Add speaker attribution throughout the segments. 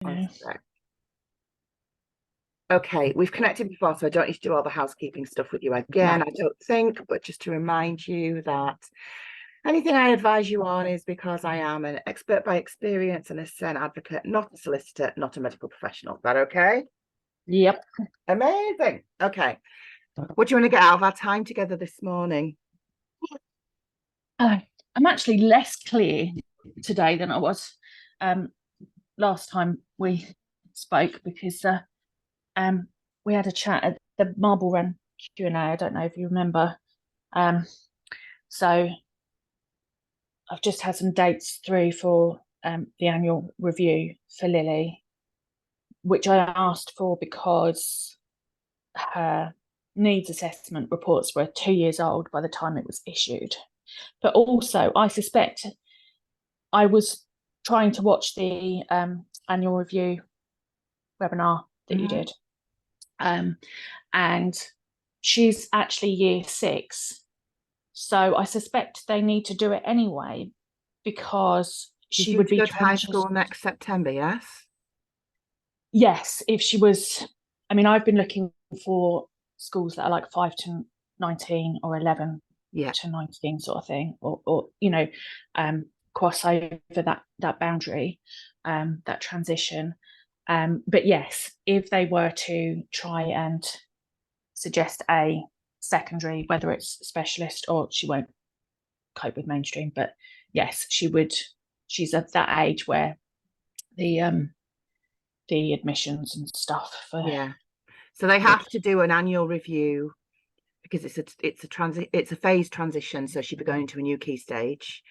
Speaker 1: One sec. Okay, we've connected before, so I don't need to do all the housekeeping stuff with you again, I don't think, but just to remind you that anything I advise you on is because I am an expert by experience and a SEN advocate, not a solicitor, not a medical professional. Is that okay?
Speaker 2: Yep.
Speaker 1: Amazing. Okay. What do you want to get out of our time together this morning?
Speaker 2: I'm actually less clear today than I was last time we spoke, because we had a chat at the Marble Run Q&A. I don't know if you remember. So I've just had some dates through for the annual review for Lily, which I asked for because her needs assessment reports were 2 years old by the time it was issued. But also, I suspect I was trying to watch the annual review webinar that you did. And she's actually year 6. So I suspect they need to do it anyway, because she would be
Speaker 1: to high school next September, yes?
Speaker 2: Yes, if she was. I mean, I've been looking for schools that are like 5 to 19 or 11 to 19 sort of thing, or cross over that boundary, that transition. But yes, if they were to try and suggest a secondary, whether it's specialist, or she won't cope with mainstream, but yes, she would. She's at that age where the admissions and stuff for
Speaker 1: so they have to do an annual review, because it's a phased transition, so she'd be going to a new key stage,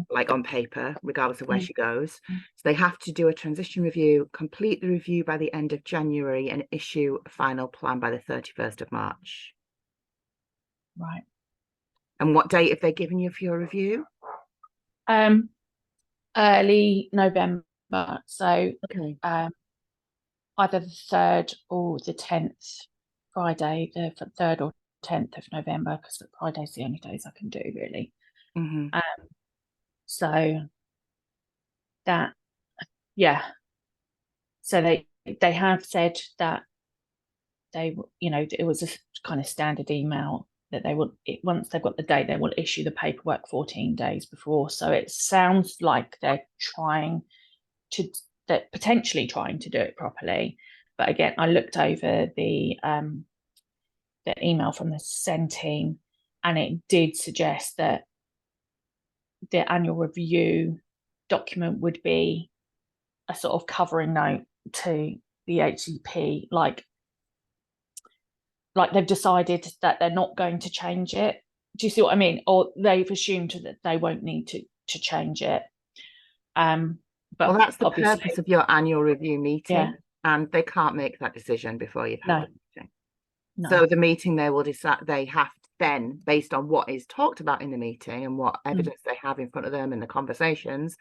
Speaker 1: like on paper, regardless of where she goes. So they have to do a transition review, complete the review by the end of January, and issue a final plan by the 31st of March.
Speaker 2: Right.
Speaker 1: And what date have they given you for your review?
Speaker 2: Early November. So either the 3rd or the 10th, Friday, the 3rd or 10th of November, because Friday's the only days I can do, really. So that, so they have said that they, it was a kind of standard email that they will, once they've got the date, they will issue the paperwork 14 days before. So it sounds like they're potentially trying to do it properly. But again, I looked over the email from the SEN team, and it did suggest that the annual review document would be a sort of covering note to the HCP, like they've decided that they're not going to change it. Do you see what I mean? Or they've assumed that they won't need to change it. But
Speaker 1: well, that's the purpose of your annual review meeting, and they can't make that decision before you've had the meeting. So the meeting, they will decide. They have to then, based on what is talked about in the meeting and what evidence they have in front of them in the conversations,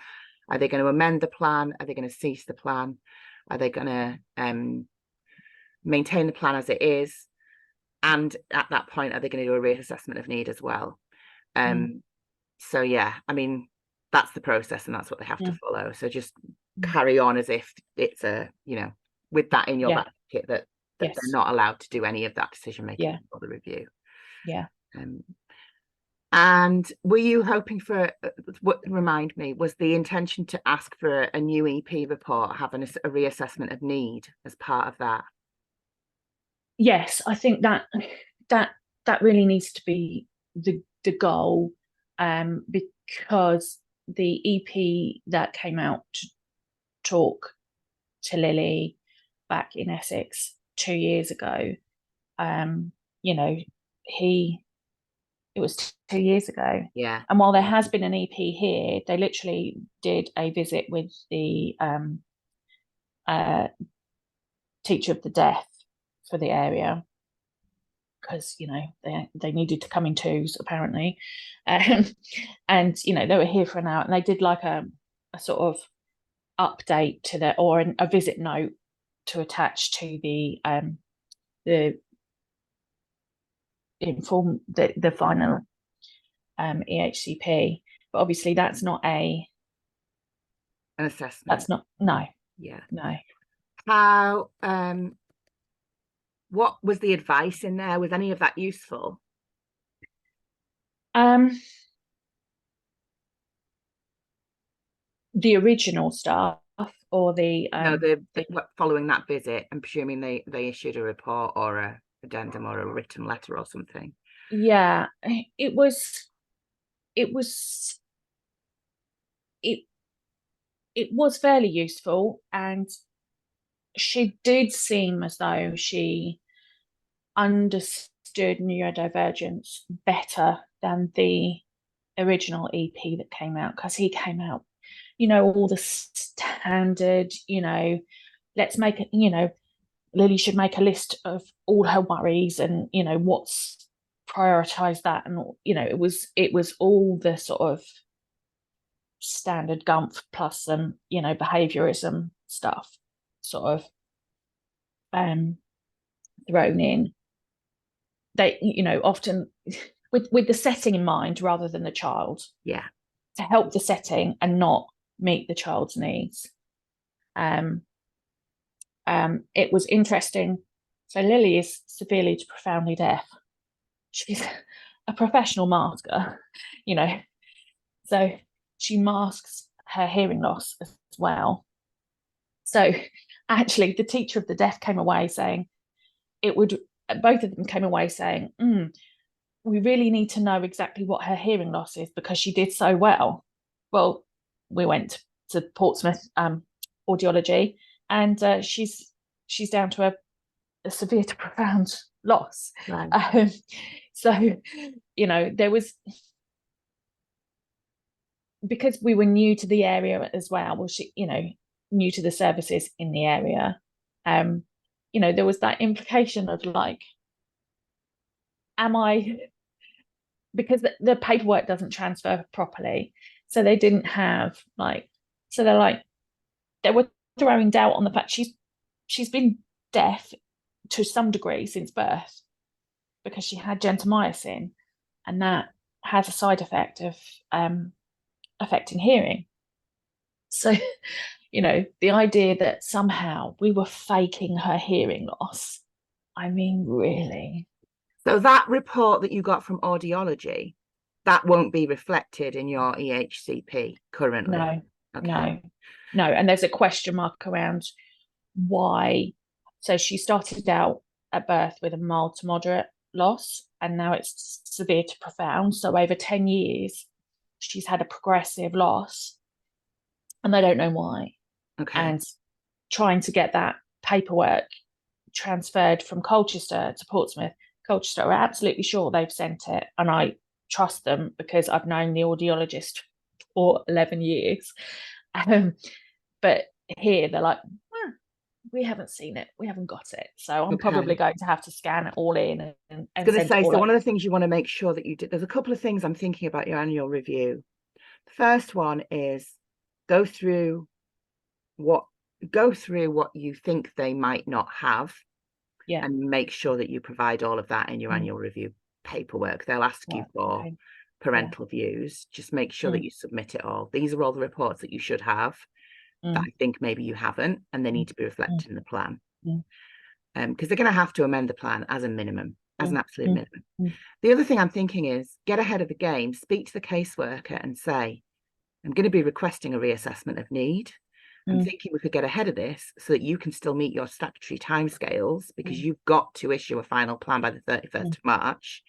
Speaker 1: are they going to amend the plan? Are they going to cease the plan? Are they going to maintain the plan as it is? And at that point, are they going to do a reassessment of need as well? So yeah, I mean, that's the process, and that's what they have to follow. So just carry on as if it's with that in your back pocket, that they're not allowed to do any of that decision making for the review. And were you hoping for, remind me, was the intention to ask for a new EP report, having a reassessment of need as part of that?
Speaker 2: Yes, I think that really needs to be the goal, because the EP that came out to talk to Lily back in Essex 2 years ago, it was 2 years ago. And while there has been an EP here, they literally did a visit with the teacher of the deaf for the area, because they needed to come in twos apparently, and they were here for an hour, and they did like a sort of update to the, or a visit note to attach to the inform the final EHCP. But obviously that's not an
Speaker 1: assessment.
Speaker 2: That's not, no,
Speaker 1: Yeah.
Speaker 2: No.
Speaker 1: How, what was the advice in there? Was any of that useful?
Speaker 2: The original stuff or
Speaker 1: the following that visit, I'm presuming they issued a report or a addendum or a written letter or something.
Speaker 2: Yeah, it was fairly useful, and she did seem as though she understood neurodivergence better than the original EP that came out, because he came out, all the standard, let's make it, Lily should make a list of all her worries and, what's prioritize that. And, it was all the sort of standard Gumph plus some, behaviorism stuff sort of thrown in. They, often with the setting in mind rather than the child.
Speaker 1: Yeah.
Speaker 2: To help the setting and not meet the child's needs. It was interesting. So Lily is severely to profoundly deaf. She's a professional masker, so she masks her hearing loss as well. So actually the teacher of the deaf came away saying both of them came away saying, we really need to know exactly what her hearing loss is because she did so well. Well, we went to Portsmouth audiology, and she's down to a severe to profound loss.
Speaker 1: Right.
Speaker 2: So, there was, because we were new to the area as well. Well, she, new to the services in the area. There was that implication of like, am I? Because the paperwork doesn't transfer properly, so they didn't have they were throwing doubt on the fact she's been deaf to some degree since birth because she had gentamicin, and that has a side effect of affecting hearing. So the idea that somehow we were faking her hearing loss, I mean, really.
Speaker 1: So that report that you got from audiology, that won't be reflected in your EHCP currently?
Speaker 2: No. Okay. No. And there's a question mark around why. So she started out at birth with a mild to moderate loss, and now it's severe to profound. So over 10 years, she's had a progressive loss, and they don't know why.
Speaker 1: Okay.
Speaker 2: And trying to get that paperwork transferred from Colchester to Portsmouth. Colchester are absolutely sure they've sent it, and I trust them because I've known the audiologist for 11 years. But here they're like, we haven't seen it, we haven't got it, so I'm probably going to have to scan it all in and
Speaker 1: I was going to say, so one of the things you want to make sure that you did, there's a couple of things I'm thinking about your annual review. The first one is go through what you think they might not have, and make sure that you provide all of that in your annual review paperwork. They'll ask you for parental views. Just make sure that you submit it all. These are all the reports that you should have that I think maybe you haven't, and they need to be reflected in the plan. Because they're going to have to amend the plan as a minimum, as an absolute minimum. The other thing I'm thinking is get ahead of the game, speak to the caseworker and say, I'm going to be requesting a reassessment of need. I'm thinking we could get ahead of this so that you can still meet your statutory timescales, because you've got to issue a final plan by the 31st of March.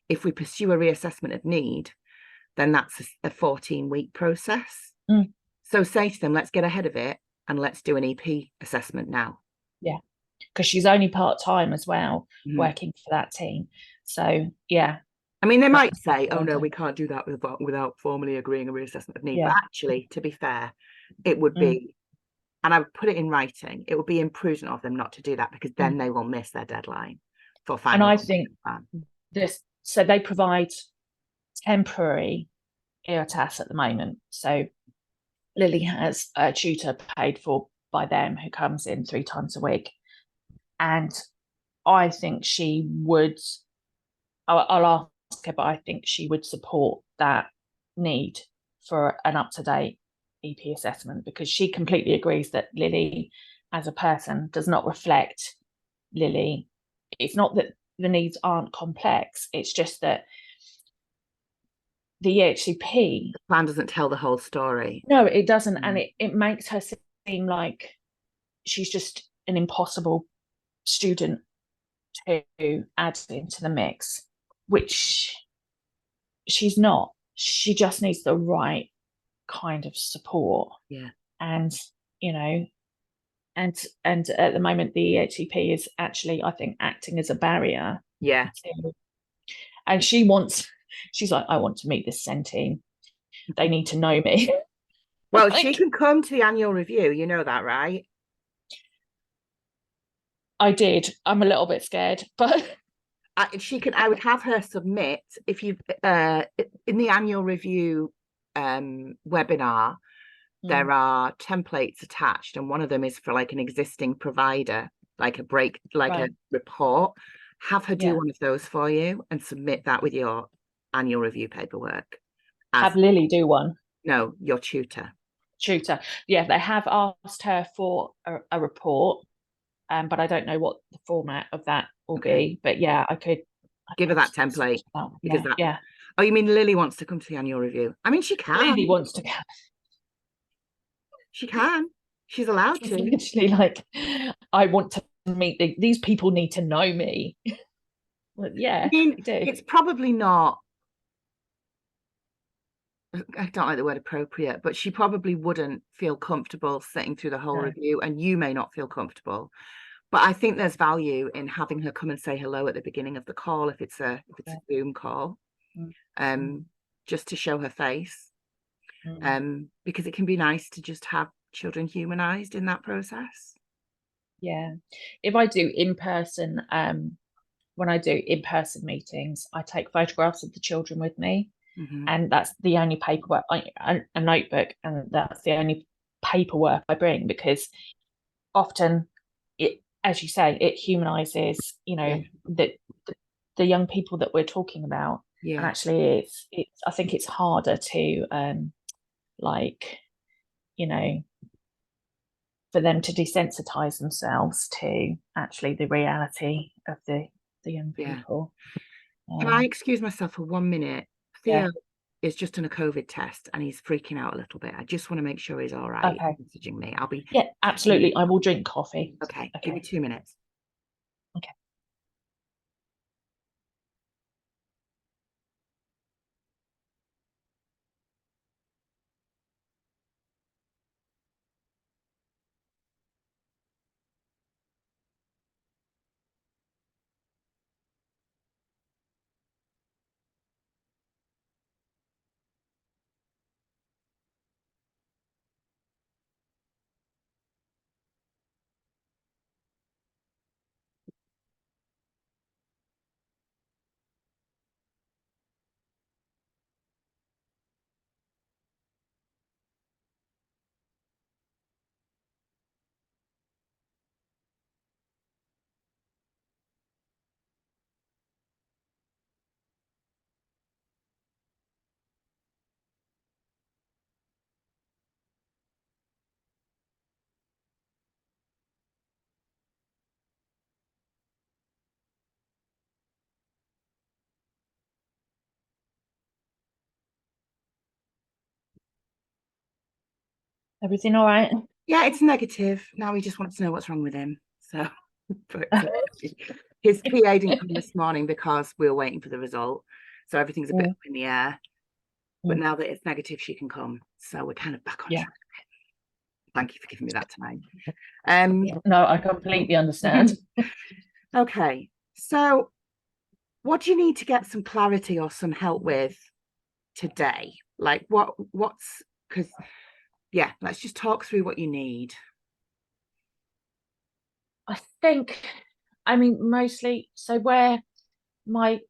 Speaker 1: If we pursue a reassessment of need, then that's a 14-week process. So say to them, let's get ahead of it and let's do an EP assessment now. Yeah,
Speaker 2: because she's only part-time as well, working for that team. So, yeah.
Speaker 1: I mean, they might say, oh, no, we can't do that without formally agreeing a reassessment of need. But actually, to be fair, it would be, and I would put it in writing, it would be imprudent of them not to do that, because then they will miss their deadline for final.
Speaker 2: And I think so they provide temporary EOTAS at the moment. So Lily has a tutor paid for by them who comes in 3 times a week. And I think she would, I'll ask her, but I think she would support that need for an up-to-date EP assessment, because she completely agrees that Lily as a person does not reflect Lily. It's not that the needs aren't complex, it's just that the EHCP,
Speaker 1: the plan doesn't tell the whole story.
Speaker 2: No, it doesn't. And it makes her seem like she's just an impossible student to add into the mix, which she's not. She just needs the right kind of support.
Speaker 1: Yeah.
Speaker 2: And and at the moment the EHCP is actually, I think, acting as a barrier.
Speaker 1: Yeah.
Speaker 2: And she's like, I want to meet this SEN team. They need to know me.
Speaker 1: Well, like, she can come to the annual review, you know that, right?
Speaker 2: I did. I'm a little bit scared, but
Speaker 1: I would have her submit, if you in the annual review webinar, there are templates attached, and one of them is for like an existing provider, like a report. Have her do one of those for you and submit that with your annual review paperwork.
Speaker 2: Have Lily do one?
Speaker 1: No, your tutor.
Speaker 2: Yeah, they have asked her for a report, but I don't know what the format of that will be. But yeah, I could
Speaker 1: give her that template. Because Oh, you mean Lily wants to come to the annual review? I mean, she can.
Speaker 2: Lily wants to come.
Speaker 1: She can. She's allowed to.
Speaker 2: Literally, like, I want to meet these people. Need to know me. Well, yeah,
Speaker 1: I mean, it's probably not. I don't like the word appropriate, but she probably wouldn't feel comfortable sitting through the whole review, and you may not feel comfortable. But I think there's value in having her come and say hello at the beginning of the call if it's a Zoom call, just to show her face, because it can be nice to just have children humanized in that process.
Speaker 2: Yeah, if I do in-person, when I do in-person meetings, I take photographs of the children with me. And that's the only paperwork, a notebook, and that's the only paperwork I bring, because often it, as you say, it humanizes, the young people that we're talking about. And actually it's I think it's harder to for them to desensitize themselves to actually the reality of the young people.
Speaker 1: Can I excuse myself for 1 minute? Theo is just on a COVID test and he's freaking out a little bit. I just want to make sure he's all right.
Speaker 2: Okay.
Speaker 1: Messaging me. I'll be.
Speaker 2: Yeah, absolutely. I will drink coffee.
Speaker 1: Okay. Give me 2 minutes.
Speaker 2: Okay. Everything all right?
Speaker 1: Yeah, it's negative. Now he just wants to know what's wrong with him. So his PA didn't come this morning because we were waiting for the result. So everything's a bit up in the air. But now that it's negative, she can come. So we're kind of back on track. Thank you for giving me that time.
Speaker 2: No, I completely understand.
Speaker 1: Okay. So what do you need to get some clarity or some help with today? Like what's, because let's just talk through what you need.
Speaker 2: I think, I mean, mostly, so where my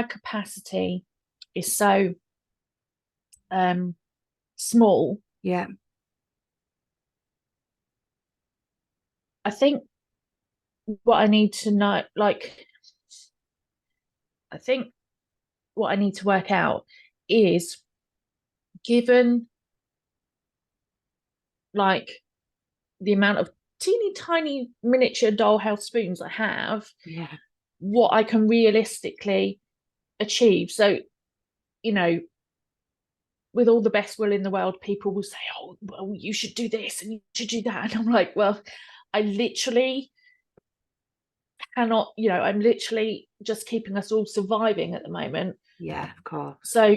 Speaker 2: capacity is so small.
Speaker 1: Yeah.
Speaker 2: I think what I need to know, I think what I need to work out is, given like the amount of teeny tiny miniature dollhouse spoons I have, what I can realistically achieve. So, you know, with all the best will in the world, people will say, oh, well, you should do this and you should do that. And I'm like, well, I literally cannot, you know, I'm literally just keeping us all surviving at the moment.
Speaker 1: Yeah, of course.
Speaker 2: So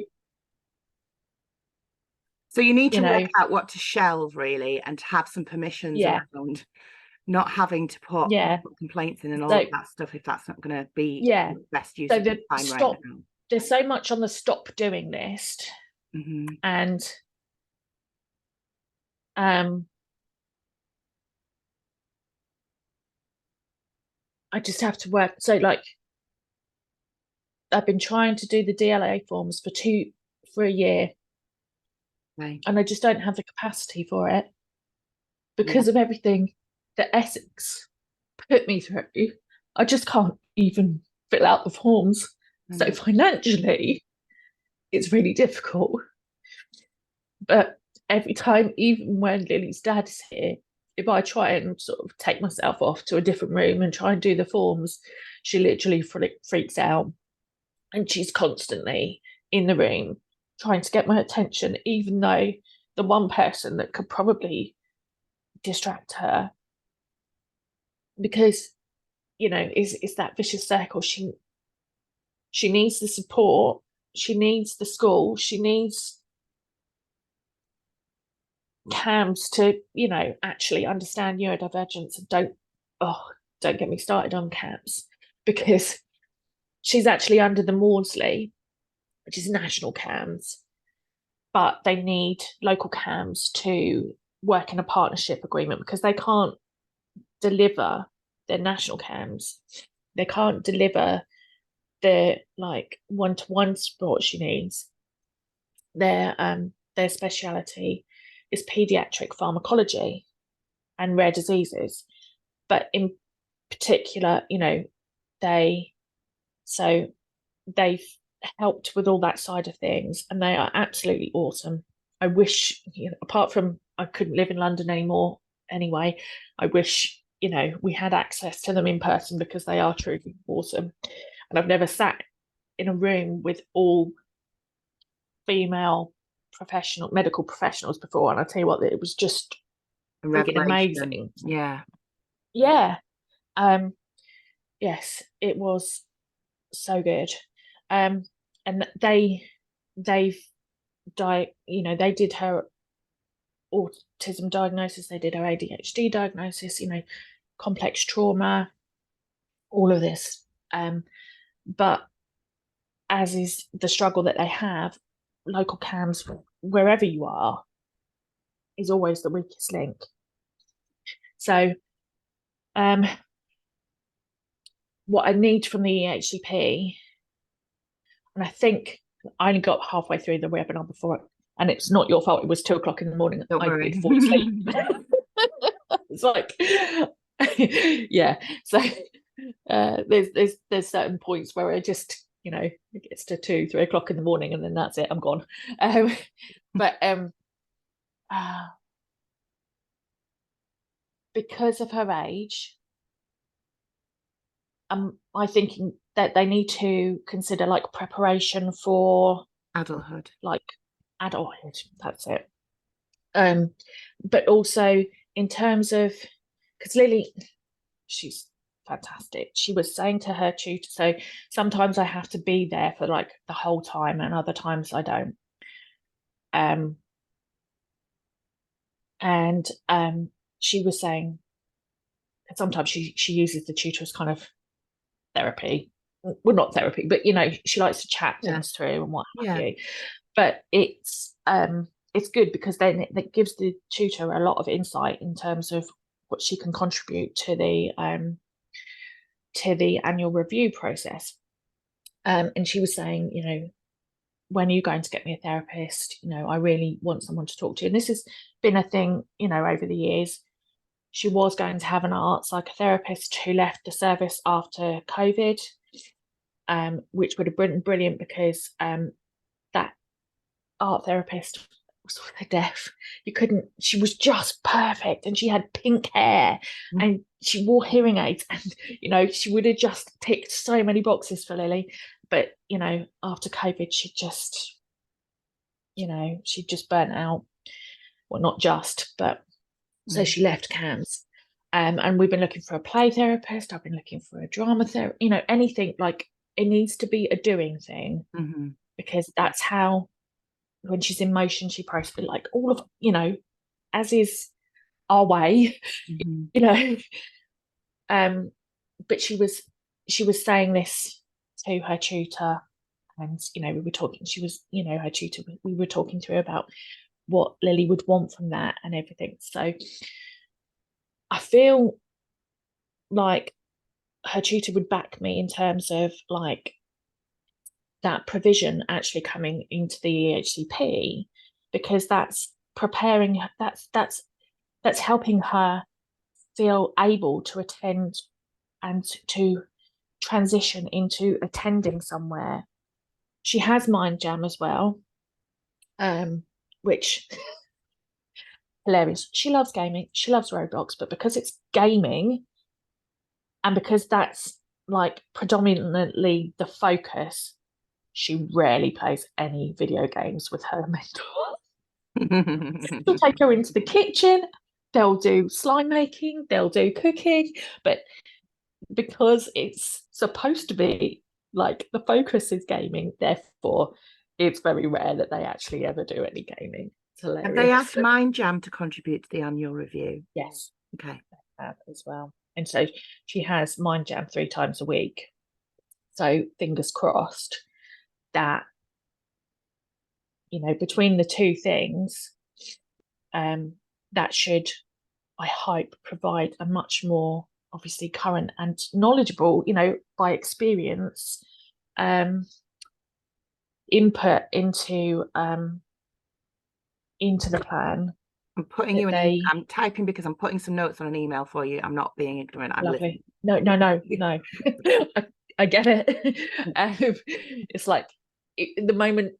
Speaker 1: you need to work out what to shelve, really, and to have some permissions around not having to put complaints in and all of that stuff if that's not going to be the best use of time right now.
Speaker 2: There's so much on the stop doing list. And I just have to work. So like, I've been trying to do the DLA forms for a year, and I just don't have the capacity for it because of everything that Essex put me through. I just can't even fill out the forms. So financially, it's really difficult. But every time, even when Lily's dad is here, if I try and sort of take myself off to a different room and try and do the forms, she literally freaks out. And she's constantly in the room trying to get my attention, even though the one person that could probably distract her, because, you know, is that vicious circle. She needs the support, she needs the school, she needs CAMS to, you know, actually understand neurodivergence. And don't get me started on CAMS, because she's actually under the Maudsley, which is national CAMS, but they need local CAMS to work in a partnership agreement because they can't deliver their national CAMS. They can't deliver the like one-to-one support she needs. Their speciality is pediatric pharmacology and rare diseases, but in particular, you know, they've helped with all that side of things, and they are absolutely awesome. I wish, you know, apart from I couldn't live in London anymore anyway, I wish, you know, we had access to them in person because they are truly awesome. And I've never sat in a room with all female medical professionals before, and I tell you what, it was just freaking amazing.
Speaker 1: Yeah.
Speaker 2: Yes, it was so good. And they did her autism diagnosis, they did her ADHD diagnosis, you know, complex trauma, all of this. But as is the struggle that they have, local CAMS, wherever you are, is always the weakest link. So what I need from the EHCP, and I think I only got halfway through the webinar before it, and it's not your fault, it was 2 o'clock in the morning.
Speaker 1: Don't
Speaker 2: I
Speaker 1: worry.
Speaker 2: did fall asleep. It's like, yeah. So there's certain points where I just, you know, it gets to 2, 3 o'clock in the morning, and then that's it, I'm gone. But because of her age, I thinking that they need to consider like preparation for
Speaker 1: adulthood.
Speaker 2: That's it. But also in terms of, because Lily, she's fantastic. She was saying to her tutor, so sometimes I have to be there for like the whole time, and other times I don't. And she was saying sometimes she uses the tutor as kind of therapy. Well, not therapy, but you know, she likes to chat things through and what have you. But it's good because then it gives the tutor a lot of insight in terms of what she can contribute to the annual review process. And she was saying, you know, when are you going to get me a therapist? You know, I really want someone to talk to. And this has been a thing, you know, over the years. She was going to have an art psychotherapist who left the service after COVID, which would have been brilliant because that art therapist saw her death. She was just perfect, and she had pink hair, and she wore hearing aids, and she would have just ticked so many boxes for Lily. But after COVID, she just burnt out. Well, not just, but so she left CAMS. And we've been looking for a play therapist. I've been looking for a drama therapist, anything. Like, it needs to be a doing thing, because that's how, when she's in motion, she processes, like, all of, as is our way, but she was saying this to her tutor, and we were talking, she was, her tutor, we were talking to her about what Lily would want from that and everything. So I feel like her tutor would back me in terms of, like, that provision actually coming into the EHCP, because that's preparing, that's helping her feel able to attend and to transition into attending somewhere. She has Mind Jam as well, which hilarious. She loves gaming, she loves Roblox, but because it's gaming, and because that's, like, predominantly the focus, she rarely plays any video games with her mentor. She'll take her into the kitchen, they'll do slime making, they'll do cooking, but because it's supposed to be, like, the focus is gaming, therefore it's very rare that they actually ever do any gaming. It's hilarious.
Speaker 1: Have they asked Mind Jam to contribute to the annual review?
Speaker 2: Yes.
Speaker 1: Okay.
Speaker 2: They have as well. And so she has Mind Jam 3 times a week. So fingers crossed that, between the two things, that should, I hope, provide a much more, obviously, current and knowledgeable, by experience, input into the plan.
Speaker 1: I'm putting you in. I'm typing because I'm putting some notes on an email for you. I'm not being ignorant. I'm
Speaker 2: lovely. Listening. No. I get it. It's like, the moment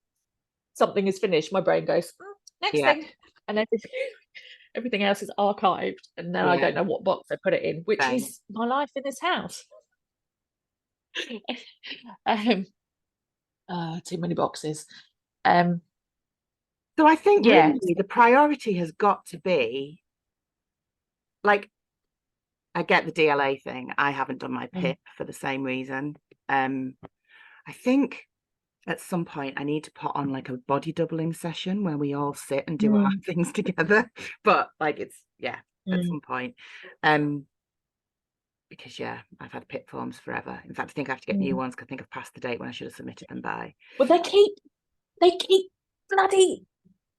Speaker 2: something is finished, my brain goes, next thing, and everything else is archived, and then I don't know what box I put it in, which is my life in this house. Too many boxes.
Speaker 1: So I think really the priority has got to be, like, I get the DLA thing. I haven't done my PIP for the same reason. I think at some point I need to put on, like, a body doubling session where we all sit and do our things together. But, like, it's at some point. Because I've had PIP forms forever. In fact, I think I have to get new ones, because I think I've passed the date when I should have submitted them by.
Speaker 2: Well, they keep bloody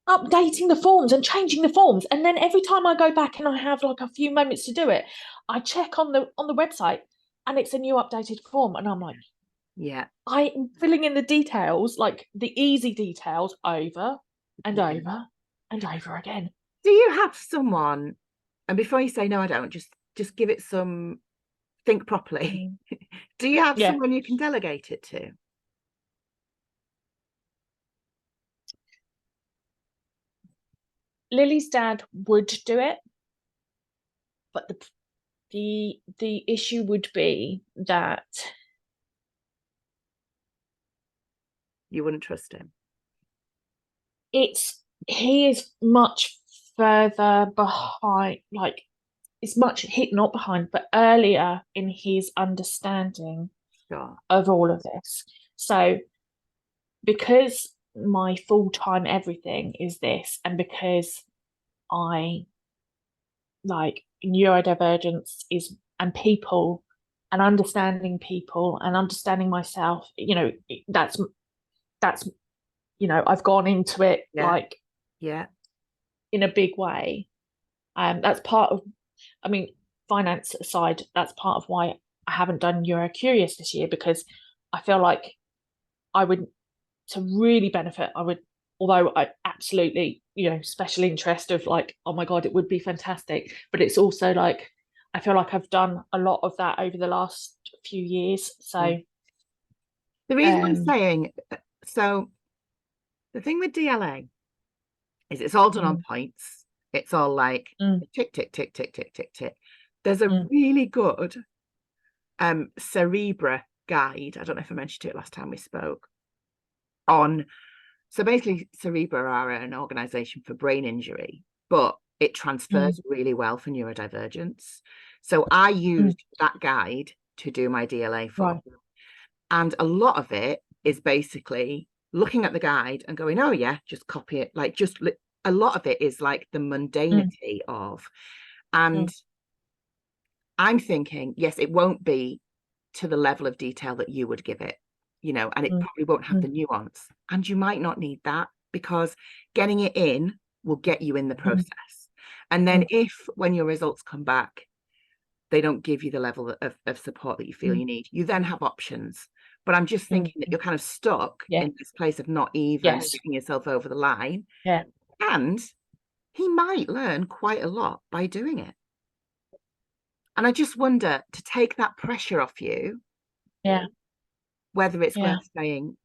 Speaker 2: updating the forms and changing the forms, and then every time I go back and I have, like, a few moments to do it, I check on the website and it's a new updated form, and I'm like, I am filling in the details, like the easy details, over and over and over again.
Speaker 1: Do you have someone, and before you say no I don't, just give it some, think properly. Do you have someone you can delegate it to?
Speaker 2: Lily's dad would do it, but the issue would be that
Speaker 1: you wouldn't trust him.
Speaker 2: He is much further behind, like, it's much not behind, but earlier in his understanding of all of this. So because my full-time everything is this, and because I, like, neurodivergence is, and people, and understanding people and understanding myself, that's I've gone into it in a big way. That's part of, I mean, finance aside, that's part of why I haven't done Neurocurious this year, because I feel like I would, to really benefit, I would, although I absolutely, special interest of, like, oh my God, it would be fantastic. But it's also, like, I feel like I've done a lot of that over the last few years. So
Speaker 1: the reason I'm saying, so the thing with DLA is it's all done on points. It's all like tick, tick, tick, tick, tick, tick, tick. There's a really good Cerebra guide. I don't know if I mentioned it last time we spoke. So basically, Cerebra are an organization for brain injury, but it transfers really well for neurodivergence. So I used that guide to do my DLA for. And a lot of it is basically looking at the guide and going, oh yeah, just copy it. Like a lot of it is like the mundanity of, and I'm thinking, yes, it won't be to the level of detail that you would give it, you know, and it probably won't have the nuance. And you might not need that, because getting it in will get you in the process. And then if, when your results come back, they don't give you the level of support that you feel you need, you then have options. But I'm just thinking that you're kind of stuck in this place of not even getting yourself over the line. And he might learn quite a lot by doing it. And I just wonder, to take that pressure off you, whether it's worth saying,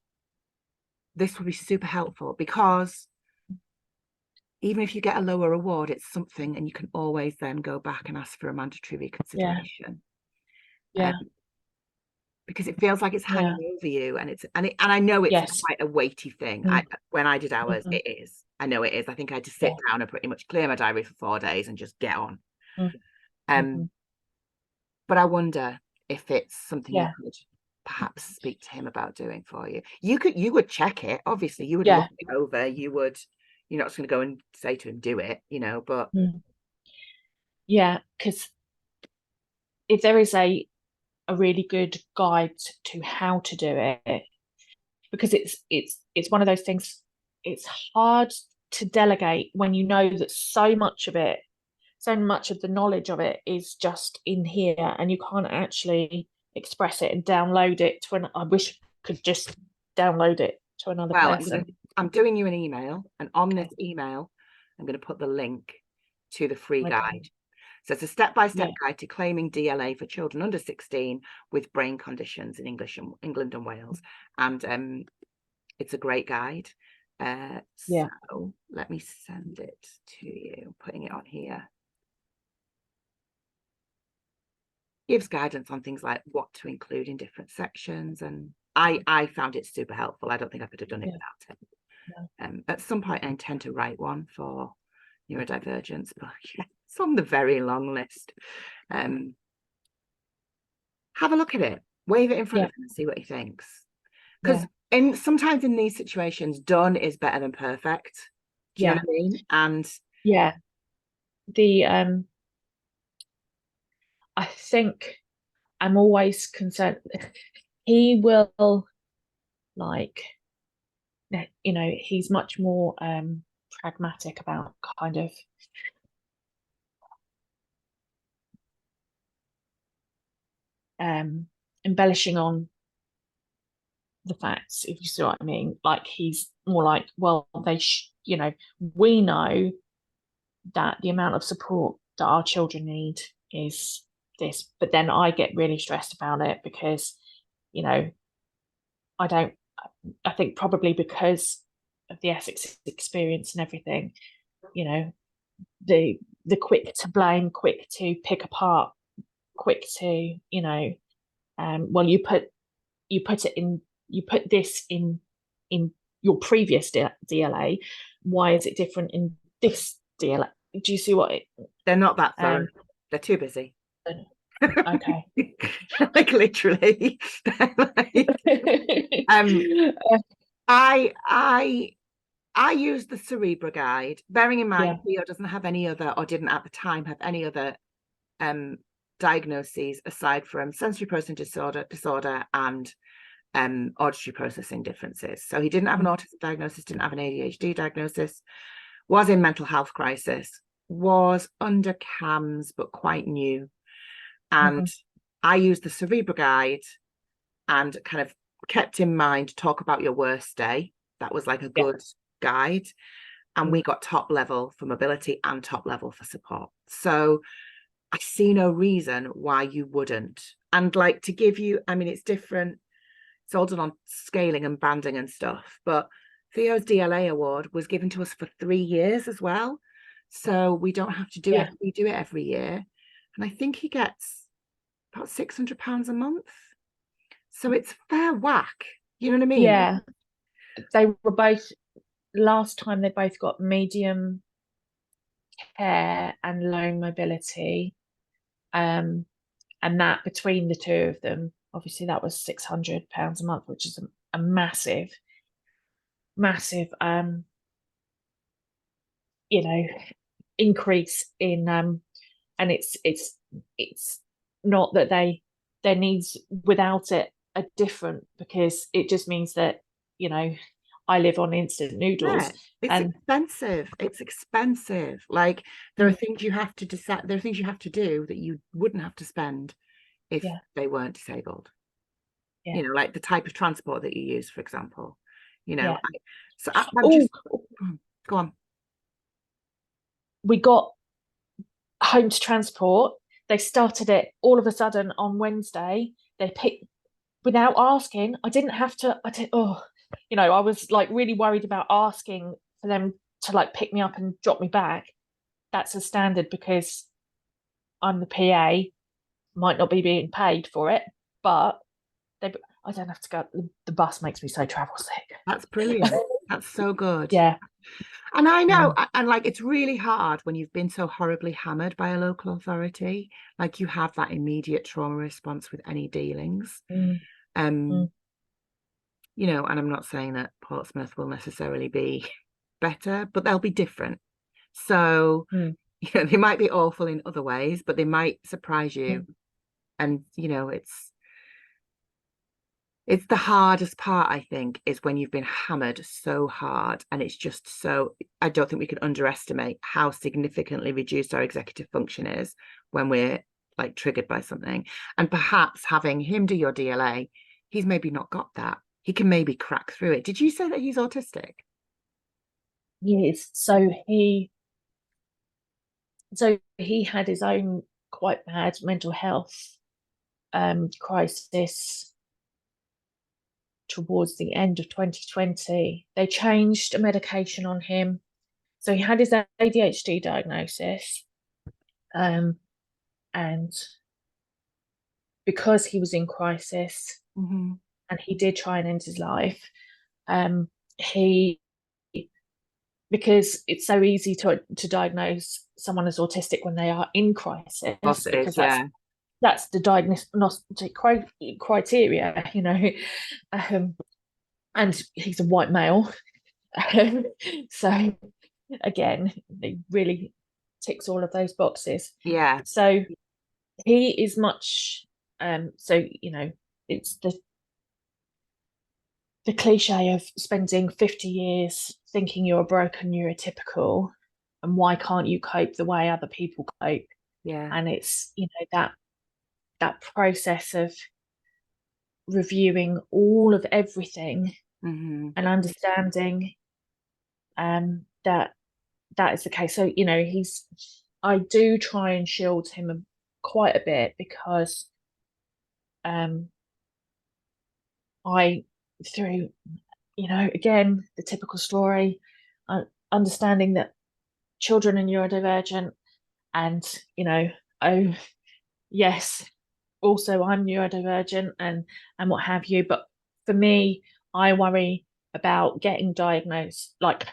Speaker 1: this would be super helpful, because even if you get a lower award, it's something, and you can always then go back and ask for a mandatory reconsideration. Because it feels like it's hanging over you, and I know it's quite a weighty thing. When I did ours, it is. I know it is. I think I had to sit down and pretty much clear my diary for 4 days and just get on. But I wonder if it's something you could perhaps speak to him about doing for you. You would check it, obviously. You would look it over. You're not just going to go and say to him, do it, you know, but
Speaker 2: because if there is a really good guide to how to do it, because it's one of those things, it's hard to delegate when you know that so much of the knowledge of it is just in here, and you can't actually express it and download it to I wish I could just download it to another person.
Speaker 1: I'm doing you an email, and on this email I'm going to put the link to the free guide. So it's a step-by-step guide to claiming DLA for children under 16 with brain conditions in England and Wales. And it's a great guide. So let me send it to you, putting it on here. Gives guidance on things like what to include in different sections. And I found it super helpful. I don't think I could have done it without it. At some point I intend to write one for neurodivergence, but it's on the very long list. Have a look at it, wave it in front of him and see what he thinks, because sometimes in these situations, done is better than perfect. Do you know what I mean? And
Speaker 2: I think I'm always concerned he will, like, you know, he's much more pragmatic about kind of embellishing on the facts, if you see what I mean. Like, he's more like, well, you know, we know that the amount of support that our children need is this, but then I get really stressed about it because, you know, I think probably because of the Essex experience and everything, you know, the quick to blame, quick to pick apart, quick to, you know, well, you put this in your previous DLA. Why is it different in this DLA? Do you see what
Speaker 1: they're not that thorough? They're too busy.
Speaker 2: Okay.
Speaker 1: Like, literally. I use the Cerebra guide, bearing in mind Theo doesn't have any other, or didn't at the time have any other diagnoses aside from sensory processing disorder and auditory processing differences. So he didn't have an autism diagnosis, didn't have an ADHD diagnosis, was in mental health crisis, was under CAMS but quite new. And I used the Cerebra guide and kind of kept in mind, talk about your worst day. That was like a good guide. And we got top level for mobility and top level for support. So I see no reason why you wouldn't. And like, to give you, I mean, it's different. It's all done on scaling and banding and stuff. But Theo's DLA award was given to us for 3 years as well. So we don't have to do it. We do it every year. And I think he gets about £600 a month. So it's fair whack. You know what I mean?
Speaker 2: Yeah. They were both, last time they both got medium care and low mobility. And that between the two of them, obviously that was £600 a month, which is a massive, massive increase in and it's not that their needs without it are different, because it just means that I live on instant noodles.
Speaker 1: It's expensive. Like, there are things you have to decide, there are things you have to do that you wouldn't have to spend if they weren't disabled. Like the type of transport that you use, for example. So I'm just go on.
Speaker 2: We got home to transport. They started it all of a sudden on Wednesday. They picked, without asking. I didn't have to. I was like really worried about asking for them to like pick me up and drop me back. That's a standard because I'm the PA, might not be being paid for it, but I don't have to go. The bus makes me so travel sick.
Speaker 1: That's brilliant. That's so good.
Speaker 2: Yeah.
Speaker 1: And I know, and like, it's really hard when you've been so horribly hammered by a local authority. Like, you have that immediate trauma response with any dealings. And I'm not saying that Portsmouth will necessarily be better, but they'll be different. So, they might be awful in other ways, but they might surprise you. And, it's the hardest part, I think, is when you've been hammered so hard, and it's just so, I don't think we can underestimate how significantly reduced our executive function is when we're like triggered by something. And perhaps having him do your DLA, he's maybe not got that. He can maybe crack through it. Did you say that he's autistic?
Speaker 2: Yes. So he had his own quite bad mental health crisis towards the end of 2020. They changed a medication on him. So he had his ADHD diagnosis. And because he was in crisis, and he did try and end his life, because it's so easy to diagnose someone as autistic when they are in crisis, because that's the diagnostic criteria, and he's a white male. So again, he really ticks all of those boxes.
Speaker 1: Yeah.
Speaker 2: So he is much it's the cliche of spending 50 years thinking you're a broken neurotypical and why can't you cope the way other people cope. And it's that process of reviewing all of everything and understanding that is the case. So I do try and shield him quite a bit, because I, through again, the typical story, understanding that children are neurodivergent, and oh yes, also I'm neurodivergent and what have you, but for me, I worry about getting diagnosed, like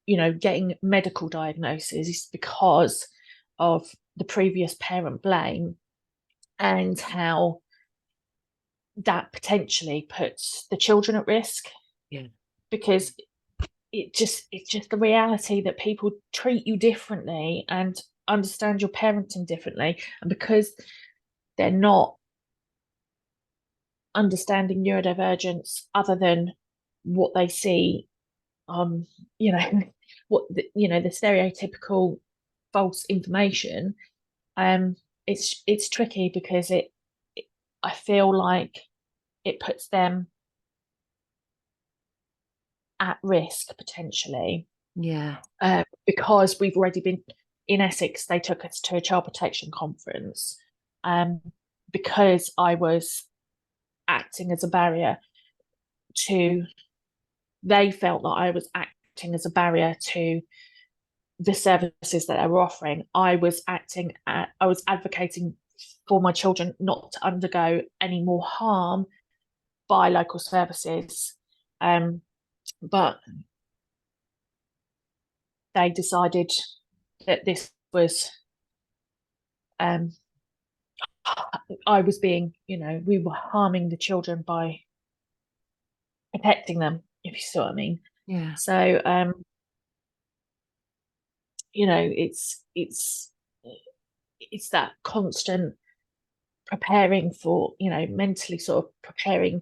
Speaker 2: getting medical diagnoses because of the previous parent blame, and how that potentially puts the children at risk. Because it's just the reality that people treat you differently and understand your parenting differently, and because they're not understanding neurodivergence other than what they see on what the stereotypical false information, it's tricky, because I feel like it puts them at risk potentially. Because we've already been in Essex, they took us to a child protection conference, because I was acting as a barrier to they felt that I was acting as a barrier to the services that they were offering. I was advocating for my children not to undergo any more harm by local services. But they decided that this was, I was being, we were harming the children by protecting them, if you see what I mean.
Speaker 1: Yeah.
Speaker 2: So, it's that constant preparing for, mentally sort of preparing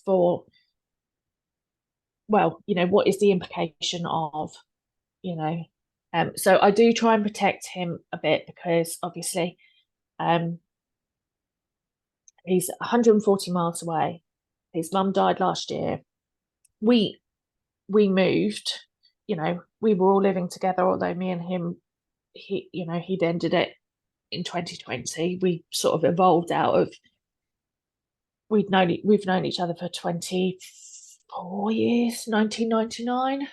Speaker 2: for, well, what is the implication of, so I do try and protect him a bit, because obviously he's 140 miles away. His mum died last year. We moved, we were all living together, although me and him, he'd ended it in 2020. We sort of evolved out of, we've known each other for 24 years, 1999.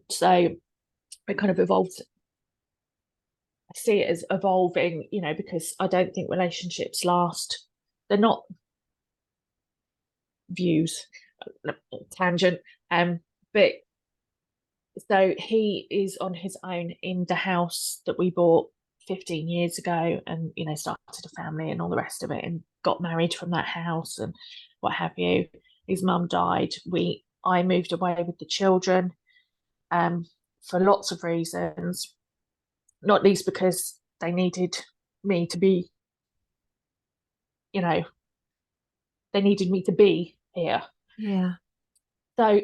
Speaker 2: So it kind of evolved. I see it as evolving, because I don't think relationships last. They're not views, tangent. But so he is on his own in the house that we bought 15 years ago, and started a family and all the rest of it, and got married from that house and what have you. His mum died. I moved away with the children, for lots of reasons, not least because they needed me to be, they needed me to be here.
Speaker 1: Yeah.
Speaker 2: So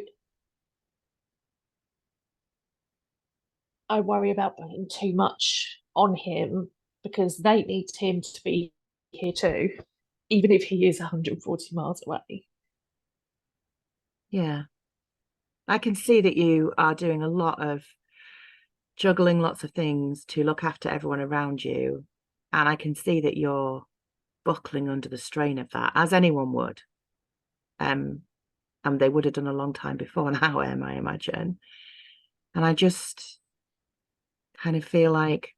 Speaker 2: I worry about putting too much on him, because they need him to be here too, even if he is 140 miles away.
Speaker 1: Yeah. I can see that you are doing a lot of juggling lots of things to look after everyone around you. And I can see that you're buckling under the strain of that, as anyone would. And they would have done a long time before now, I imagine. And I just kind of feel like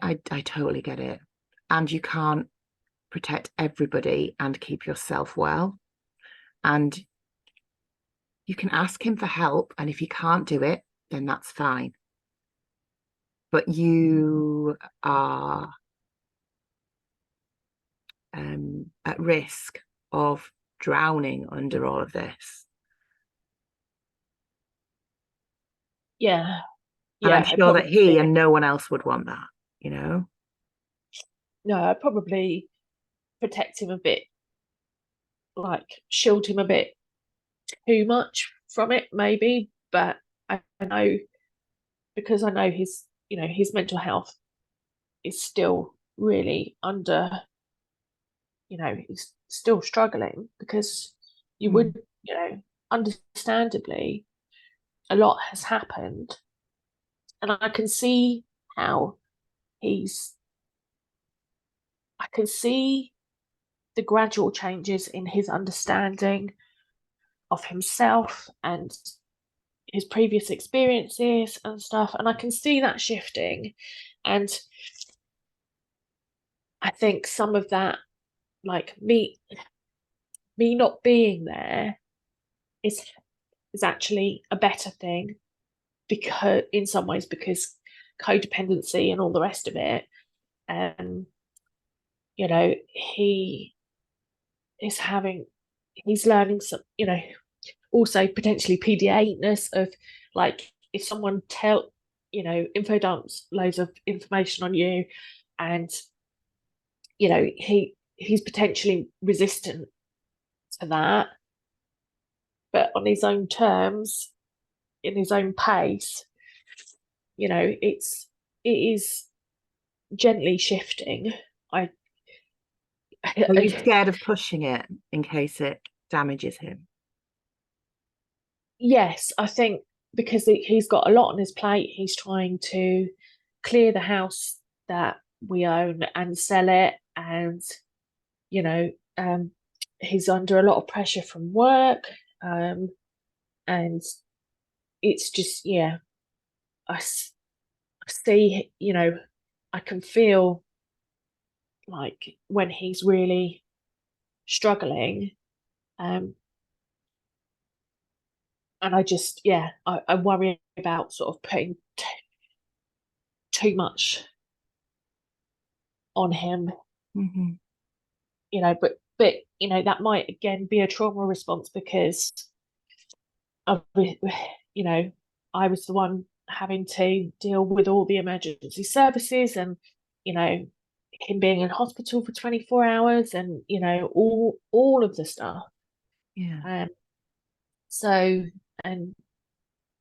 Speaker 1: I totally get it. And you can't protect everybody and keep yourself well. And you can ask him for help, and if you can't do it, then that's fine. But you are at risk of drowning under all of this.
Speaker 2: Yeah.
Speaker 1: And I'm sure that he and no one else would want that, No,
Speaker 2: I'd probably protect him a bit, like shield him a bit too much from it, maybe. But I know, because I know his mental health is still really under, he's still struggling, because you would, understandably, a lot has happened. And I can see how I can see the gradual changes in his understanding of himself and his previous experiences and stuff. And I can see that shifting. And I think some of that, like me not being there is actually a better thing, because in some ways, because codependency and all the rest of it, he is he's learning some, also potentially PDA-ness of, like, if someone info dumps loads of information on you, and he's potentially resistant to that, but on his own terms, in his own pace, it is gently shifting.
Speaker 1: Are you scared of pushing it in case it damages him?
Speaker 2: Yes, I think because he's got a lot on his plate. He's trying to clear the house that we own and sell it, and he's under a lot of pressure from work, and it's just, yeah, I see, you know, I can feel like when he's really struggling, and I just, yeah, I worry about sort of putting too much on him, you know, but you know, that might again be a trauma response because of, you know, I was the one having to deal with all the emergency services, and you know, him being in hospital for 24 hours, and you know, all of the stuff. So, and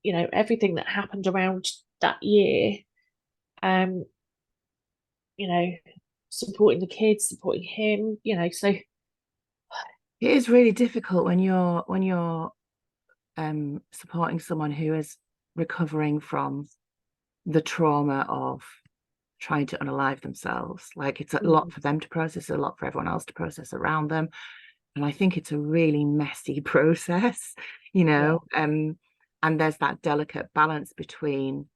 Speaker 2: you know, everything that happened around that year, you know, supporting the kids, supporting him, you know, so
Speaker 1: it is really difficult when you're supporting someone who is recovering from the trauma of trying to unalive themselves. Like, it's a lot for them to process, a lot for everyone else to process around them, and I think it's a really messy process, you know. And there's that delicate balance between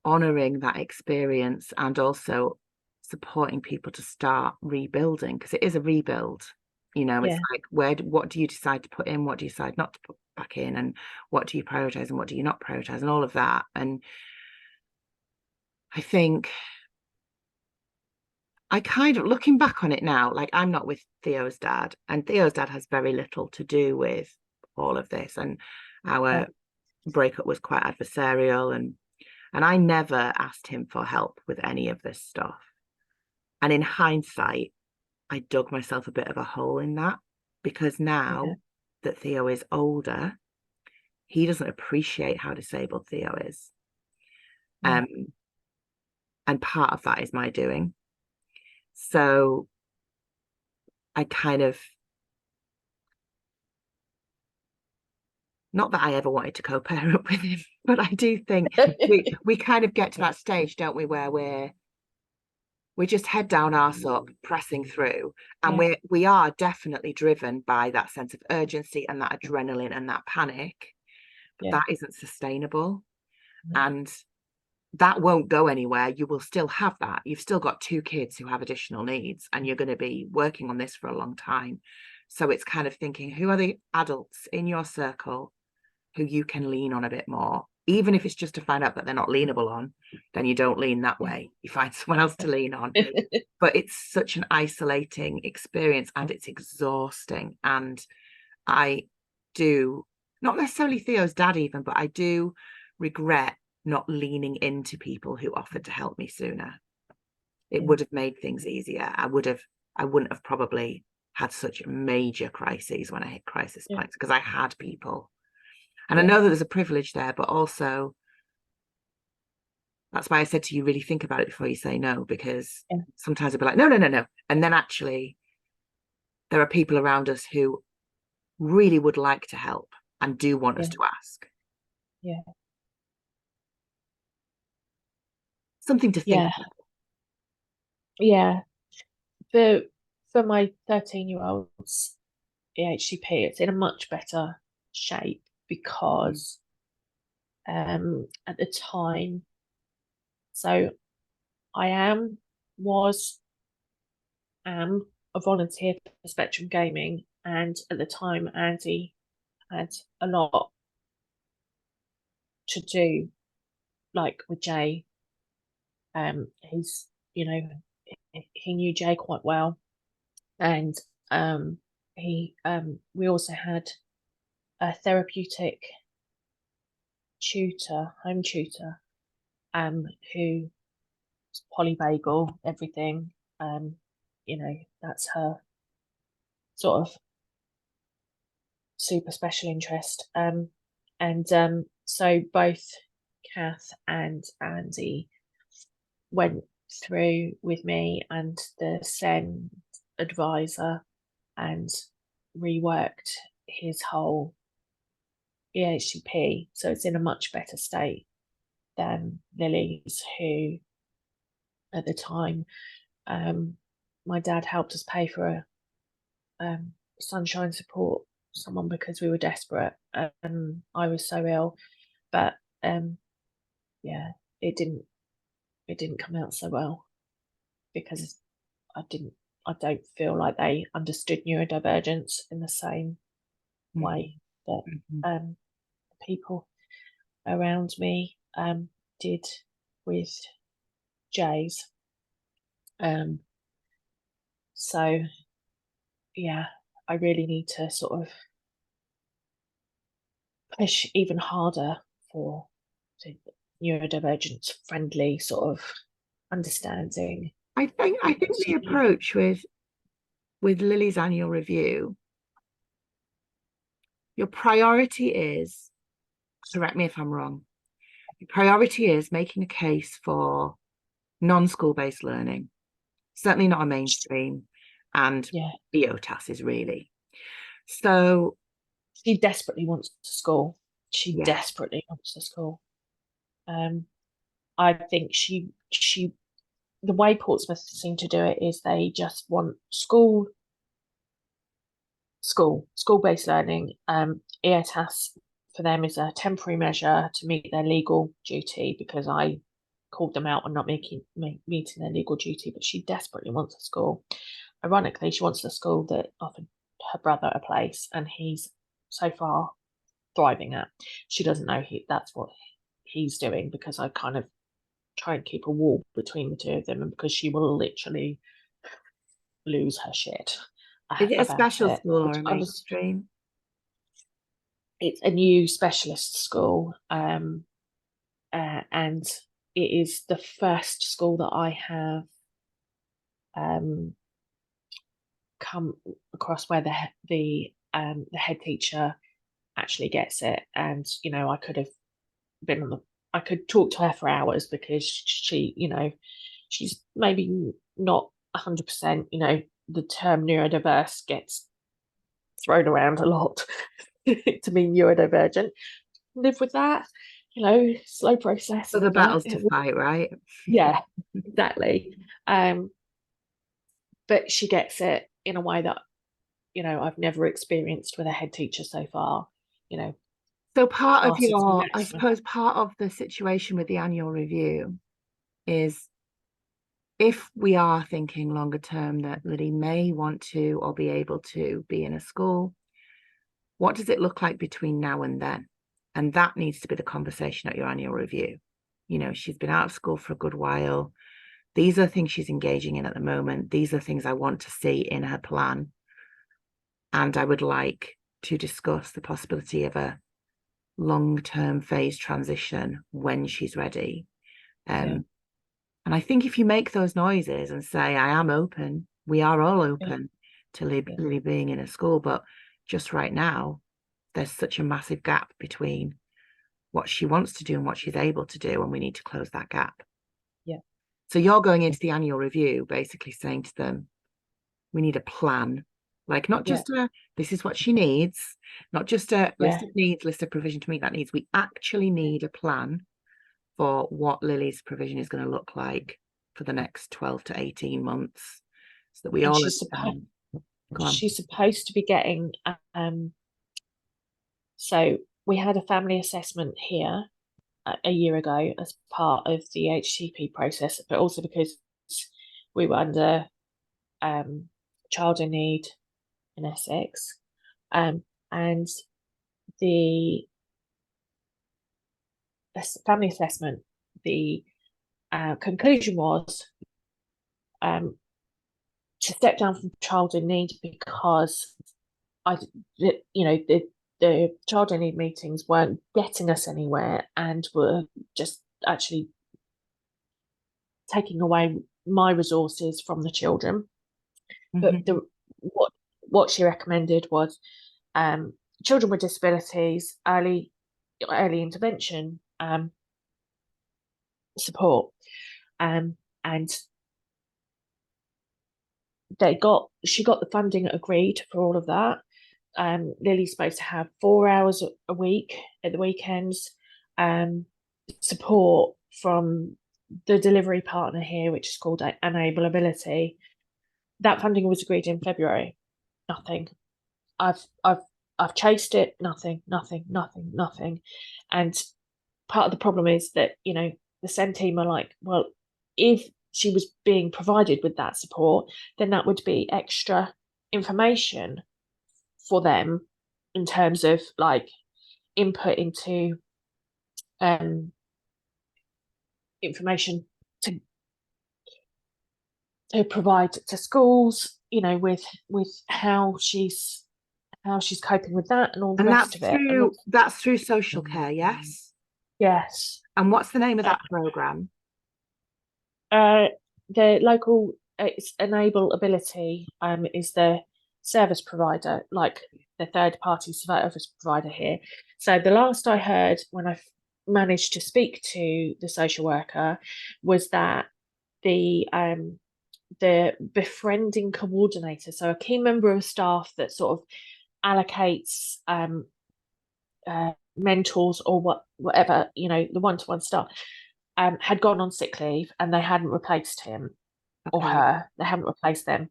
Speaker 1: honoring that experience and also supporting people to start rebuilding, because it is a rebuild, you know. It's like, what do you decide to put in, what do you decide not to put back in, and what do you prioritize and what do you not prioritize, and all of that. And I think, I kind of, looking back on it now, like, I'm not with Theo's dad, and Theo's dad has very little to do with all of this, and our breakup was quite adversarial, and I never asked him for help with any of this stuff. And in hindsight, I dug myself a bit of a hole in that, because now that Theo is older, he doesn't appreciate how disabled Theo is. And part of that is my doing. So I kind of, not that I ever wanted to co-parent with him, but I do think we kind of get to that stage, don't we, where we're just head down, arse up, pressing through, and we are definitely driven by that sense of urgency and that adrenaline and that panic, but that isn't sustainable, and that won't go anywhere. You will still have that. You've still got 2 kids who have additional needs, and you're going to be working on this for a long time. So it's kind of thinking, who are the adults in your circle who you can lean on a bit more, even if it's just to find out that they're not leanable on. Then you don't lean that way, you find someone else to lean on. But it's such an isolating experience, and it's exhausting. And I do, not necessarily Theo's dad even, but I do regret not leaning into people who offered to help me sooner. It would have made things easier. I wouldn't have probably had such major crises when I hit crisis points, because I had people. And I know that there's a privilege there, but also that's why I said to you, really think about it before you say no, because sometimes I'll be like, no. And then actually there are people around us who really would like to help and do want us to ask. Something to think about.
Speaker 2: For my 13-year-old's EHCP, it's in a much better shape, because at the time, so I was a volunteer for Spectrum Gaming, and at the time Andy had a lot to do, like with Jay. He's, you know, he knew Jay quite well, and we also had a therapeutic tutor, home tutor, who was polyvagal, everything. You know, that's her sort of super special interest. So both Kath and Andy went through with me and the SEN advisor and reworked his whole EHCP, so it's in a much better state than Lily's, who at the time, my dad helped us pay for Sunshine Support someone because we were desperate. I was so ill, but yeah, it didn't come out so well because I don't feel like they understood neurodivergence in the same way that people around me did with Jay's. So yeah, I really need to sort of push even harder for the neurodivergence friendly sort of understanding.
Speaker 1: I think the approach with Lily's annual review, your priority is, correct me if I'm wrong, your priority is making a case for non-school based learning, certainly not a mainstream, and BOTAS is really. So
Speaker 2: she desperately wants to school. She desperately wants to school. I think she the way Portsmouth seem to do it is they just want school-based learning. EOTAS for them is a temporary measure to meet their legal duty, because I called them out on not meeting their legal duty, but she desperately wants a school. Ironically, she wants a school that offered her brother a place, and he's so far thriving at. She doesn't know that's what he's doing, because I kind of try and keep a wall between the two of them, and because she will literally lose her shit.
Speaker 1: Is it a special school or a mainstream?
Speaker 2: It's a new specialist school, and it is the first school that I have come across where the head teacher actually gets it. And I could have I could talk to her for hours, because she, she's maybe not 100%, the term neurodiverse gets thrown around a lot to mean neurodivergent. Live with that, slow process.
Speaker 1: So the battles to fight, right?
Speaker 2: Yeah, exactly. But she gets it in a way that, I've never experienced with a head teacher so far,
Speaker 1: So part of I suppose part of the situation with the annual review is, if we are thinking longer term that Lily may want to or be able to be in a school, what does it look like between now and then? And that needs to be the conversation at your annual review. She's been out of school for a good while. These are things she's engaging in at the moment. These are things I want to see in her plan. And I would like to discuss the possibility of a long-term phase transition when she's ready. And I think if you make those noises and say, I am open, we are all open to Lily being in a school, but just right now, there's such a massive gap between what she wants to do and what she's able to do, and we need to close that gap. So you're going into the annual review basically saying to them, we need a plan, like not just this is what she needs, not just a list of needs, list of provision to meet that needs. We actually need a plan for what Lily's provision is going to look like for the next 12 to 18 months, so that we all understand.
Speaker 2: She's supposed to be getting so we had a family assessment here a year ago as part of the HCP process, but also because we were under child in need in Essex, and the family assessment, the conclusion was to step down from child in need, because the child in need meetings weren't getting us anywhere and were just actually taking away my resources from the children. But what she recommended was children with disabilities, early intervention support, and she got the funding agreed for all of that. Lily's supposed to have 4 hours a week at the weekends, support from the delivery partner here, which is called Enableability. That funding was agreed in February. nothing. I've chased it, nothing. And part of the problem is that, you know, the SEND team are like, well, if she was being provided with that support, then that would be extra information for them in terms of like input into information to provide to schools, you know, with how she's coping with that and all the rest of it.
Speaker 1: And that's through social care, yes?
Speaker 2: Yes.
Speaker 1: And what's the name of that program?
Speaker 2: The local Enable Ability is the service provider, like the third party service provider here. So the last I heard when I managed to speak to the social worker was that the befriending coordinator, so a key member of staff that sort of allocates mentors or whatever, you know, the one-to-one stuff, had gone on sick leave and they hadn't replaced him or her. They haven't replaced them.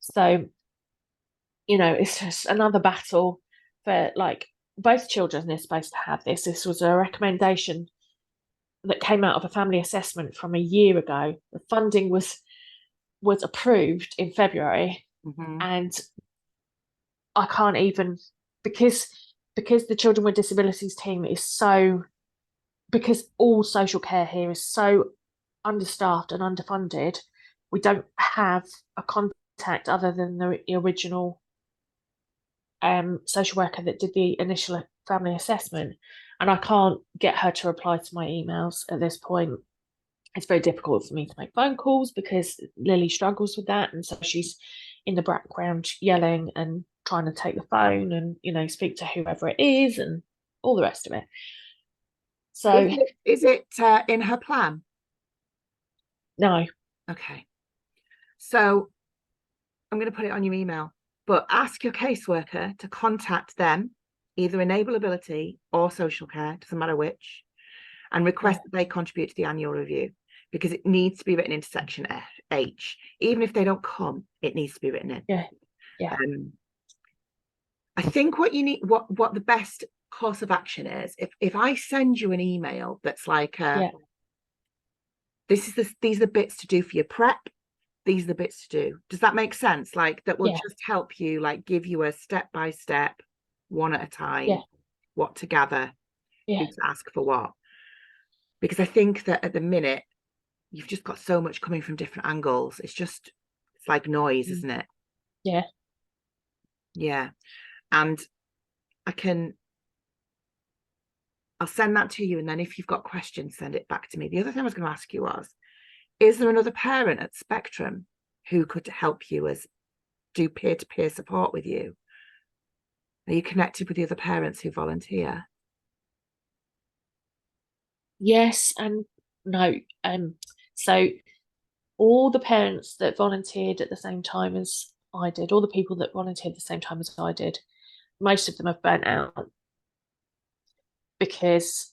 Speaker 2: So, you know, it's just another battle for like both children are supposed to have this. This was a recommendation that came out of a family assessment from a year ago. The funding was approved in February, and I can't even because the children with disabilities team is so, because all social care here is so understaffed and underfunded, we don't have a contact other than the original social worker that did the initial family assessment, and I can't get her to reply to my emails at this point. It's very difficult for me to make phone calls because Lily struggles with that, and so she's in the background yelling and trying to take the phone and, you know, speak to whoever it is and all the rest of it. So
Speaker 1: is it in her plan?
Speaker 2: No.
Speaker 1: Okay. So I'm going to put it on your email, but ask your caseworker to contact them, either Enable Ability or social care, doesn't matter which, and request that they contribute to the annual review, because it needs to be written into section H. Even if they don't come, it needs to be written in.
Speaker 2: Yeah.
Speaker 1: I think what you need, what the best course of action is, if I send you an email that's like, these are the bits to do for your prep, these are the bits to do. Does that make sense? Like that will just help you, like give you a step-by-step, one at a time, what to gather, who to ask for what. Because I think that at the minute, you've just got so much coming from different angles. It's like noise, isn't it? Yeah. And I'll send that to you, and then if you've got questions, send it back to me. The other thing I was going to ask you was, is there another parent at Spectrum who could help you do peer-to-peer support with you? Are you connected with the other parents who volunteer?
Speaker 2: Yes and no. So all the parents that volunteered at the same time as I did, all the people that volunteered at the same time as I did, most of them have burnt out because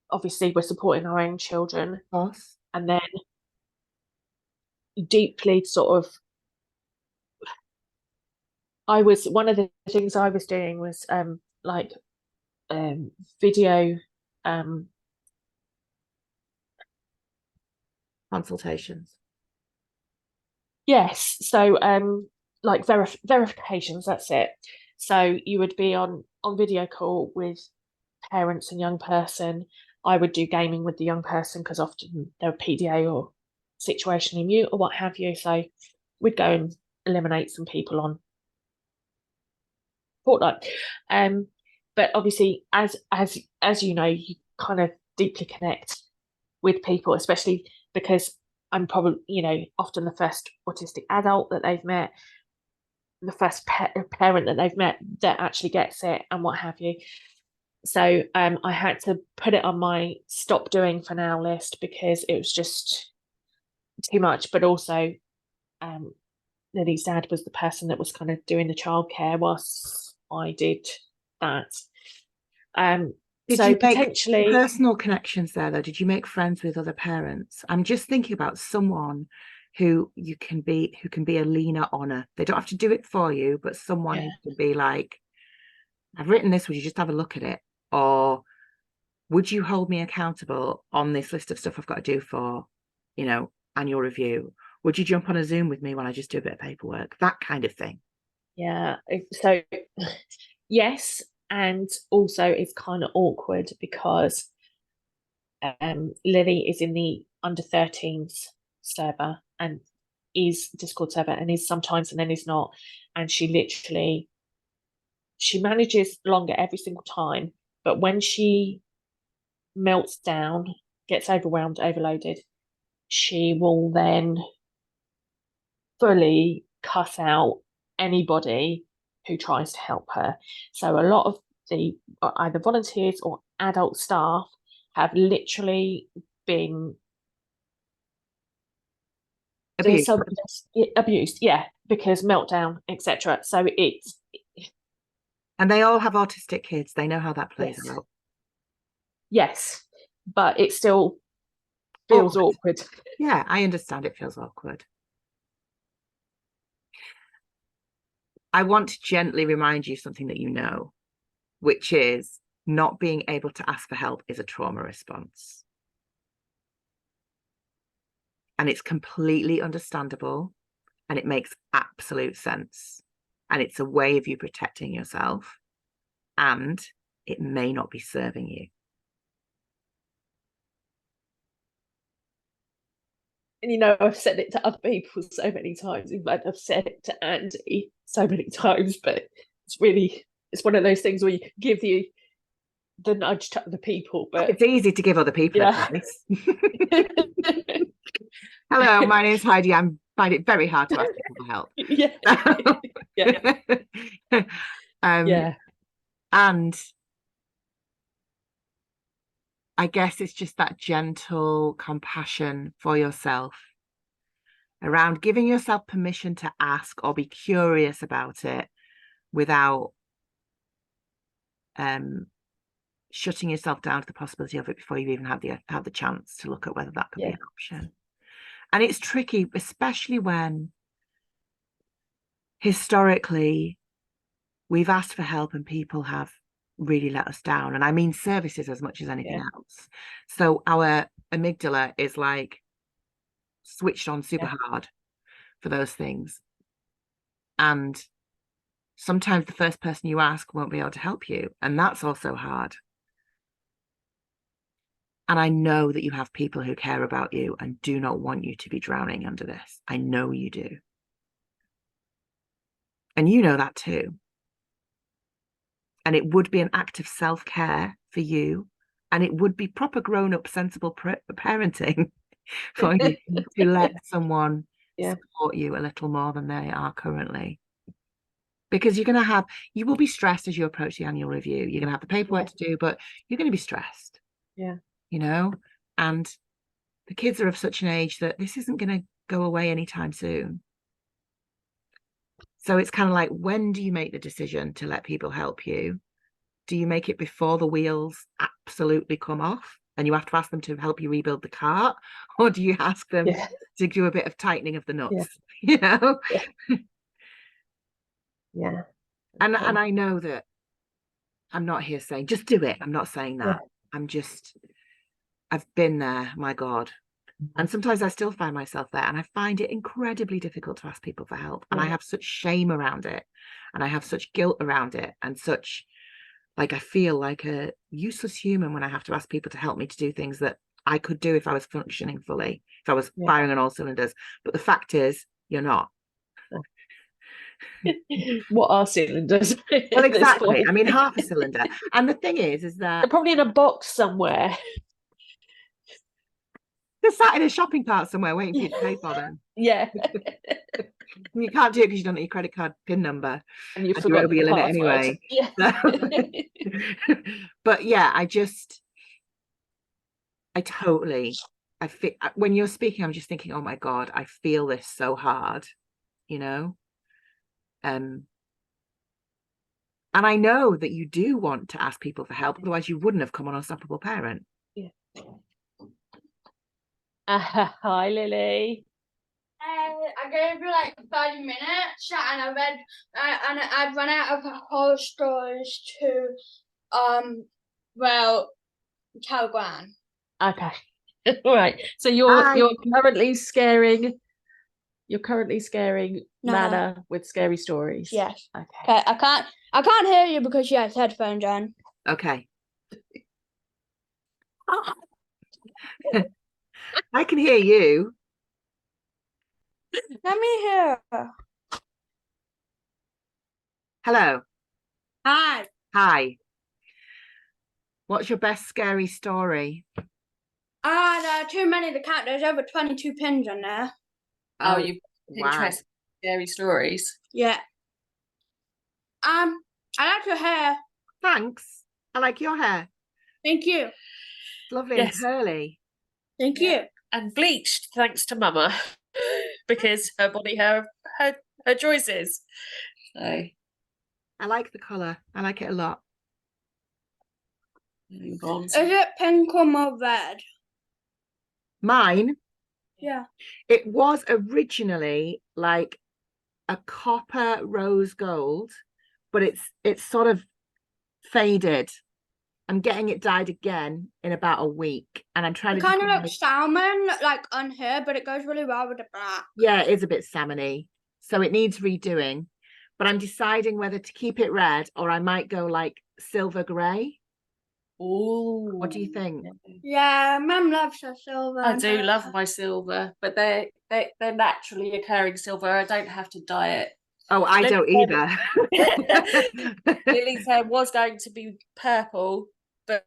Speaker 2: obviously we're supporting our own children.
Speaker 1: Of course.
Speaker 2: And then deeply sort of, one of the things I was doing was video
Speaker 1: consultations.
Speaker 2: Yes. So like verifications, that's it. So you would be on video call with parents and young person. I would do gaming with the young person because often they're PDA or situationally mute or what have you. So we'd go and eliminate some people on Fortnite. But obviously, as you know, you kind of deeply connect with people, especially because I'm probably, you know, often the first autistic adult that they've met, the first parent that they've met that actually gets it and what have you. So I had to put it on my stop doing for now list because it was just too much. But also, Lily's dad was the person that was kind of doing the childcare whilst I did that.
Speaker 1: Did
Speaker 2: so
Speaker 1: you
Speaker 2: potentially
Speaker 1: make personal connections there though? Did you make friends with other parents? I'm just thinking about someone who can be a leaner honor. They don't have to do it for you, but someone who can be like, I've written this, would you just have a look at it? Or would you hold me accountable on this list of stuff I've got to do for, annual review? Would you jump on a Zoom with me while I just do a bit of paperwork? That kind of thing.
Speaker 2: Yeah. So yes, and also it's kind of awkward because Lily is in the under 13s server and is Discord server and is sometimes and then is not. And she manages longer every single time. But when she melts down, gets overwhelmed, overloaded, she will then fully cut out anybody who tries to help her. So a lot of the either volunteers or adult staff have literally been abused, yeah, because meltdown, etc. So it's
Speaker 1: and they all have autistic kids. They know how that plays out.
Speaker 2: Yes, but it still feels awkward.
Speaker 1: Yeah, I understand it feels awkward. I want to gently remind you something that you know, which is not being able to ask for help is a trauma response. And it's completely understandable and it makes absolute sense. And it's a way of you protecting yourself and it may not be serving you.
Speaker 2: And I've said it to other people so many times. In fact, I've said it to Andy so many times, but it's one of those things where you can give the nudge to other people, but
Speaker 1: it's easy to give other people advice. Hello, my name's Heidi. I find it very hard to ask people for help.
Speaker 2: Yeah.
Speaker 1: Yeah. And I guess it's just that gentle compassion for yourself around giving yourself permission to ask or be curious about it without shutting yourself down to the possibility of it before you even have the chance to look at whether that could be an option. And it's tricky, especially when historically we've asked for help and people have really let us down. And I mean services as much as anything else. So our amygdala is like switched on super hard for those things. And sometimes the first person you ask won't be able to help you. And that's also hard. And I know that you have people who care about you and do not want you to be drowning under this. I know you do. And you know that too. And it would be an act of self-care for you. And it would be proper grown-up, sensible parenting for you to let someone support you a little more than they are currently. Because you will be stressed as you approach the annual review. You're going to have the paperwork to do, but you're going to be stressed.
Speaker 2: Yeah.
Speaker 1: And the kids are of such an age that this isn't going to go away anytime soon. So it's kind of like, when do you make the decision to let people help you? Do you make it before the wheels absolutely come off and you have to ask them to help you rebuild the cart? Or do you ask them to do a bit of tightening of the nuts?
Speaker 2: Yeah.
Speaker 1: And I know that I'm not here saying just do it. I'm not saying that. I've been there, my God. And sometimes I still find myself there and I find it incredibly difficult to ask people for help. And I have such shame around it and I have such guilt around it and such, like, I feel like a useless human when I have to ask people to help me to do things that I could do if I was functioning fully, if I was firing on all cylinders. But the fact is, you're not.
Speaker 2: What are cylinders?
Speaker 1: Well, exactly. I mean, half a cylinder. And the thing is that
Speaker 2: they're probably in a box somewhere.
Speaker 1: They're sat in a shopping cart somewhere waiting for you to pay for them.
Speaker 2: Yeah.
Speaker 1: You can't do it because you don't know your credit card PIN number.
Speaker 2: And you've forgotten
Speaker 1: over your limit anyway.
Speaker 2: Yeah.
Speaker 1: But yeah, I feel, when you're speaking, I'm just thinking, oh my God, I feel this so hard, and I know that you do want to ask people for help, otherwise you wouldn't have come on Unstoppable Parent.
Speaker 2: Hi, Lily.
Speaker 3: I gave you like 30 minutes, and I read, and I'd run out of horror stories to, well, tell Gran.
Speaker 2: Okay. All right. So you're currently scaring. You're currently scaring Nana with scary stories.
Speaker 3: Yes.
Speaker 2: Okay.
Speaker 3: Okay. I can't hear you because she has headphones on.
Speaker 1: Okay. I can hear you.
Speaker 3: Let me hear.
Speaker 1: Hello.
Speaker 3: Hi.
Speaker 1: Hi. What's your best scary story?
Speaker 3: There are too many to count. There's over 22 pins on there.
Speaker 2: Oh, you
Speaker 1: wow.
Speaker 2: Scary stories.
Speaker 3: Yeah. I like your hair.
Speaker 1: Thanks. I like your hair.
Speaker 3: Thank you.
Speaker 1: It's lovely and curly.
Speaker 3: Thank you.
Speaker 2: And bleached, thanks to Mama, because her body, her choices. So
Speaker 1: I like the colour. I like it a lot.
Speaker 3: Is it pink or more red?
Speaker 1: Mine?
Speaker 3: Yeah.
Speaker 1: It was originally like a copper rose gold, but it's sort of faded. I'm getting it dyed again in about a week, and I'm trying to
Speaker 3: kind of like salmon, like on here, but it goes really well with the black.
Speaker 1: Yeah, it is a bit salmony, so it needs redoing. But I'm deciding whether to keep it red or I might go like silver grey.
Speaker 2: Oh,
Speaker 1: what do you think?
Speaker 3: Yeah, Mum loves her silver.
Speaker 2: I do love my silver, but they're naturally occurring silver. I don't have to dye it.
Speaker 1: Oh, I don't either.
Speaker 2: Lily's hair was going to be purple, but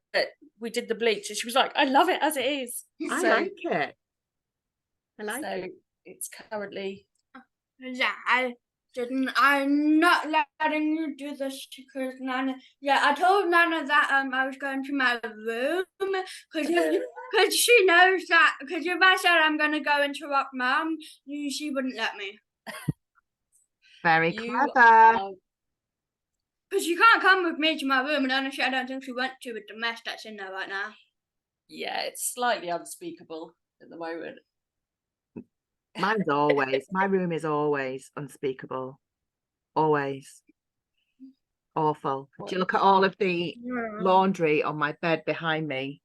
Speaker 2: we did the bleach, and she was like, "I love it as it is."
Speaker 1: I like it.
Speaker 3: So
Speaker 2: it's currently.
Speaker 3: Yeah, I'm not letting you do this because Nana. Yeah, I told Nana that I was going to my room because she knows that. Because if I said I'm going to go interrupt Mum, she wouldn't let me.
Speaker 1: Very clever.
Speaker 3: Because you can't come with me to my room, and honestly, I don't think she went to with the mess that's in there right now.
Speaker 2: Yeah, it's slightly unspeakable at the moment.
Speaker 1: Mine's always. My room is always unspeakable. Always. Awful. Do you look at all of the laundry on my bed behind me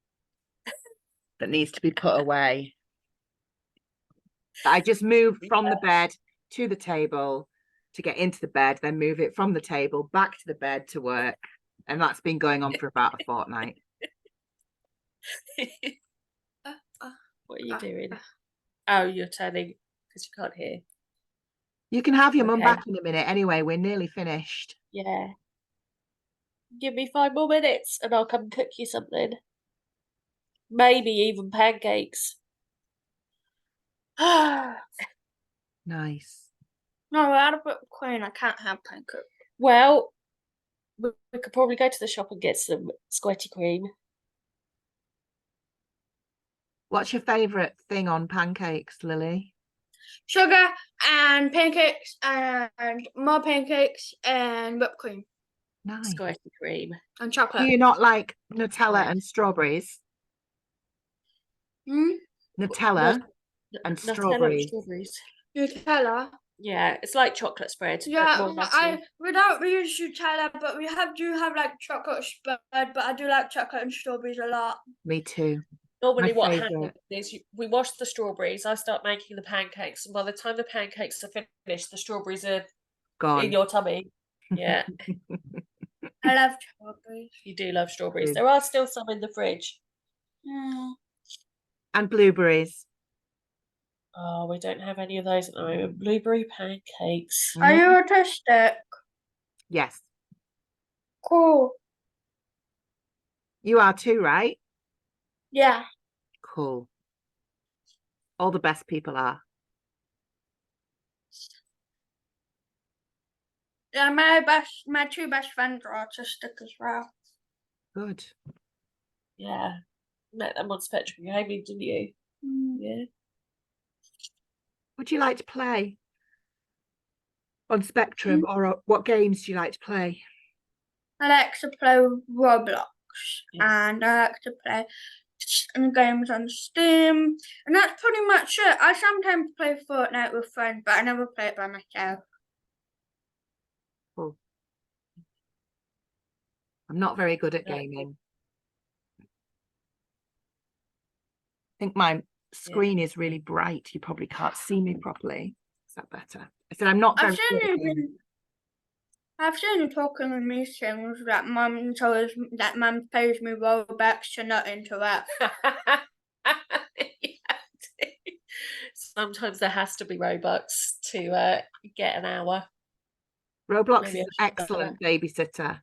Speaker 1: that needs to be put away? I just move from the bed to the table to get into the bed, then move it from the table back to the bed to work. And that's been going on for about a fortnight.
Speaker 2: What are you doing? Oh, you're turning because you can't hear.
Speaker 1: You can have your mum back in a minute anyway. We're nearly finished.
Speaker 2: Yeah. Give me 5 more minutes and I'll come cook you something. Maybe even pancakes.
Speaker 1: Nice.
Speaker 3: No, out of Queen, I can't have pancakes.
Speaker 2: Well, we could probably go to the shop and get some squirty cream.
Speaker 1: What's your favourite thing on pancakes, Lily?
Speaker 3: Sugar and pancakes and more pancakes and whipped cream.
Speaker 1: Nice.
Speaker 2: Squirty cream.
Speaker 3: And chocolate.
Speaker 1: Do you not like Nutella and strawberries? Nutella and strawberries.
Speaker 3: Nutella?
Speaker 2: Yeah, it's like chocolate spread.
Speaker 3: Yeah, we don't use Nutella, but we do have like chocolate spread, but I do like chocolate and strawberries a lot.
Speaker 1: Me too.
Speaker 2: Normally what happens is we wash the strawberries, I start making the pancakes, and by the time the pancakes are finished, the strawberries are gone in your tummy. Yeah.
Speaker 3: I love strawberries.
Speaker 2: You do love strawberries. There are still some in the fridge.
Speaker 3: Yeah.
Speaker 1: And blueberries.
Speaker 2: Oh, we don't have any of those at the moment. Blueberry pancakes.
Speaker 3: Are you autistic?
Speaker 1: Yes.
Speaker 3: Cool.
Speaker 1: You are too, right?
Speaker 3: Yeah.
Speaker 1: Cool. All the best people are.
Speaker 3: Yeah, my 2 best friends are autistic as well.
Speaker 1: Good.
Speaker 2: Yeah. Met them on Spectrum Gaming, didn't you? Yeah.
Speaker 1: What do you like to play on Spectrum, or what games do you like to play?
Speaker 3: I like to play Roblox, and I like to play and games on Steam, and that's pretty much it. I sometimes play Fortnite with friends, but I never play it by myself.
Speaker 1: Cool. I'm not very good at gaming. I think my screen is really bright. You probably can't see me properly. Is that better? I said I'm not very good at gaming.
Speaker 3: I've seen you talking in meetings that Mum pays me Robux to not interrupt.
Speaker 4: Sometimes there has to be Robux to get an hour.
Speaker 1: Roblox is an excellent babysitter.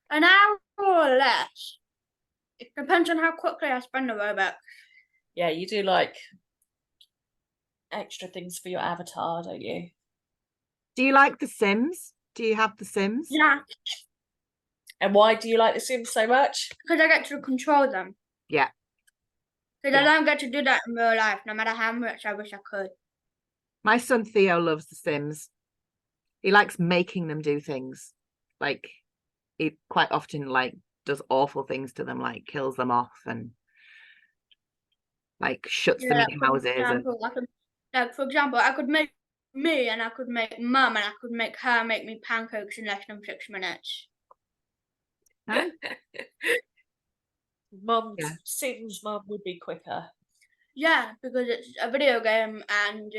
Speaker 3: An hour or less. It depends on how quickly I spend the Robux.
Speaker 4: Yeah, you do like extra things for your avatar, don't you?
Speaker 1: Do you like The Sims? Do you have The Sims?
Speaker 3: Yeah.
Speaker 4: And why do you like The Sims so much?
Speaker 3: Because I get to control them.
Speaker 1: Yeah.
Speaker 3: Because I don't get to do that in real life, no matter how much I wish I could.
Speaker 1: My son Theo loves The Sims. He likes making them do things. Like, he quite often does awful things to them, like kills them off and like shuts them in houses.
Speaker 3: For example, I could make me and I could make Mum and I could make her make me pancakes in less than 6 minutes.
Speaker 1: Huh?
Speaker 4: Sims Mum would be quicker.
Speaker 3: Yeah, because it's a video game and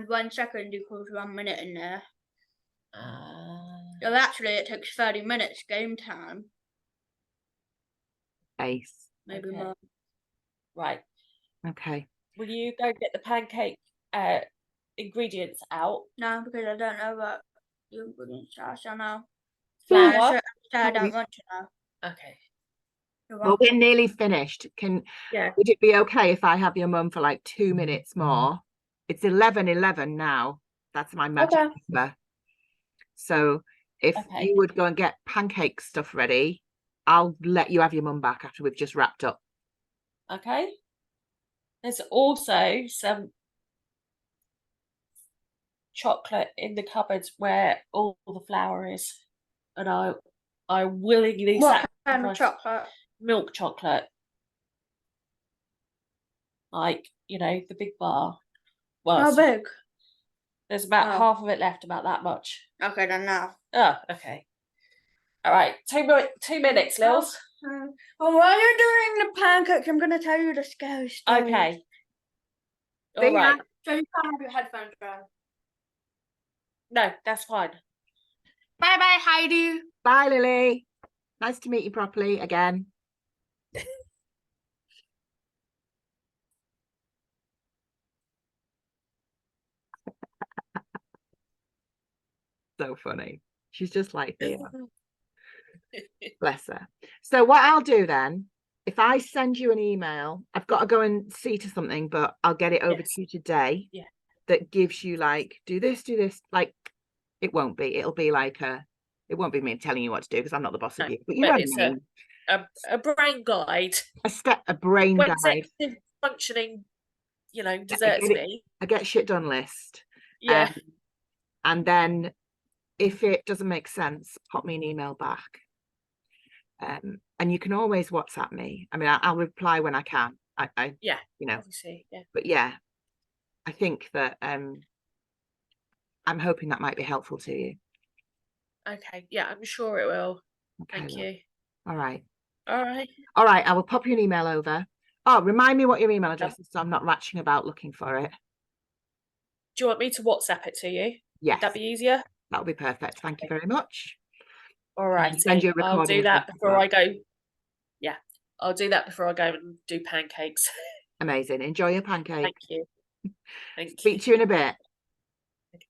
Speaker 3: 1 second equals 1 minute in there. So actually it takes 30 minutes game time.
Speaker 1: Ace.
Speaker 3: Maybe more.
Speaker 4: Right.
Speaker 1: Okay.
Speaker 4: Will you go get the pancake ingredients out?
Speaker 3: No, because I don't know what the ingredients are, so no.
Speaker 4: Flour?
Speaker 3: I don't want to know.
Speaker 4: Okay.
Speaker 1: Well, we're nearly finished. Would it be okay if I have your mum for like 2 minutes more? It's 11:11 now. That's my magic number. So if you would go and get pancake stuff ready, I'll let you have your mum back after we've just wrapped up.
Speaker 4: Okay. There's also some chocolate in the cupboards where all the flour is, and I willingly
Speaker 3: what kind of chocolate?
Speaker 4: Milk chocolate, like the big bar. Well,
Speaker 3: how big?
Speaker 4: There's about half of it left, about that much.
Speaker 3: Okay, then now.
Speaker 4: Oh, okay. All right, 2 minutes, Lils.
Speaker 3: Well, while you're doing the pancakes, I'm going to tell you the scary story.
Speaker 4: Okay. All right.
Speaker 3: So you can't have your headphones on.
Speaker 4: No, that's fine.
Speaker 3: Bye-bye, Heidi.
Speaker 1: Bye, Lily. Nice to meet you properly again. So funny. She's just like Theo. Bless her. So what I'll do then, if I send you an email, I've got to go and see to something, but I'll get it over to you today.
Speaker 4: Yeah.
Speaker 1: That gives you like, do this. Like, it won't be. It'll be like it won't be me telling you what to do because I'm not the boss of you. But you know what I mean.
Speaker 4: A brain guide.
Speaker 1: A brain guide.
Speaker 4: Executive functioning, deserts me.
Speaker 1: I get shit done list.
Speaker 4: Yeah.
Speaker 1: And then if it doesn't make sense, pop me an email back. And you can always WhatsApp me. I mean, I'll reply when I can.
Speaker 4: Obviously, yeah.
Speaker 1: But yeah, I think that I'm hoping that might be helpful to you.
Speaker 4: Okay, yeah, I'm sure it will.
Speaker 1: Okay,
Speaker 4: Thank you.
Speaker 1: All right.
Speaker 4: All right.
Speaker 1: All right, I will pop you an email over. Oh, remind me what your email address is so I'm not ratching about looking for it.
Speaker 4: Do you want me to WhatsApp it to you?
Speaker 1: Yes.
Speaker 4: Would that be easier?
Speaker 1: That would be perfect. Thank you very much.
Speaker 4: All right. I'll do that before I go. Yeah, I'll do that before I go and do pancakes.
Speaker 1: Amazing. Enjoy your pancakes.
Speaker 4: Thank you. Thank you.
Speaker 1: Speak to you in a bit.
Speaker 4: Thank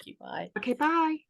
Speaker 4: you. Bye.
Speaker 1: Okay, bye.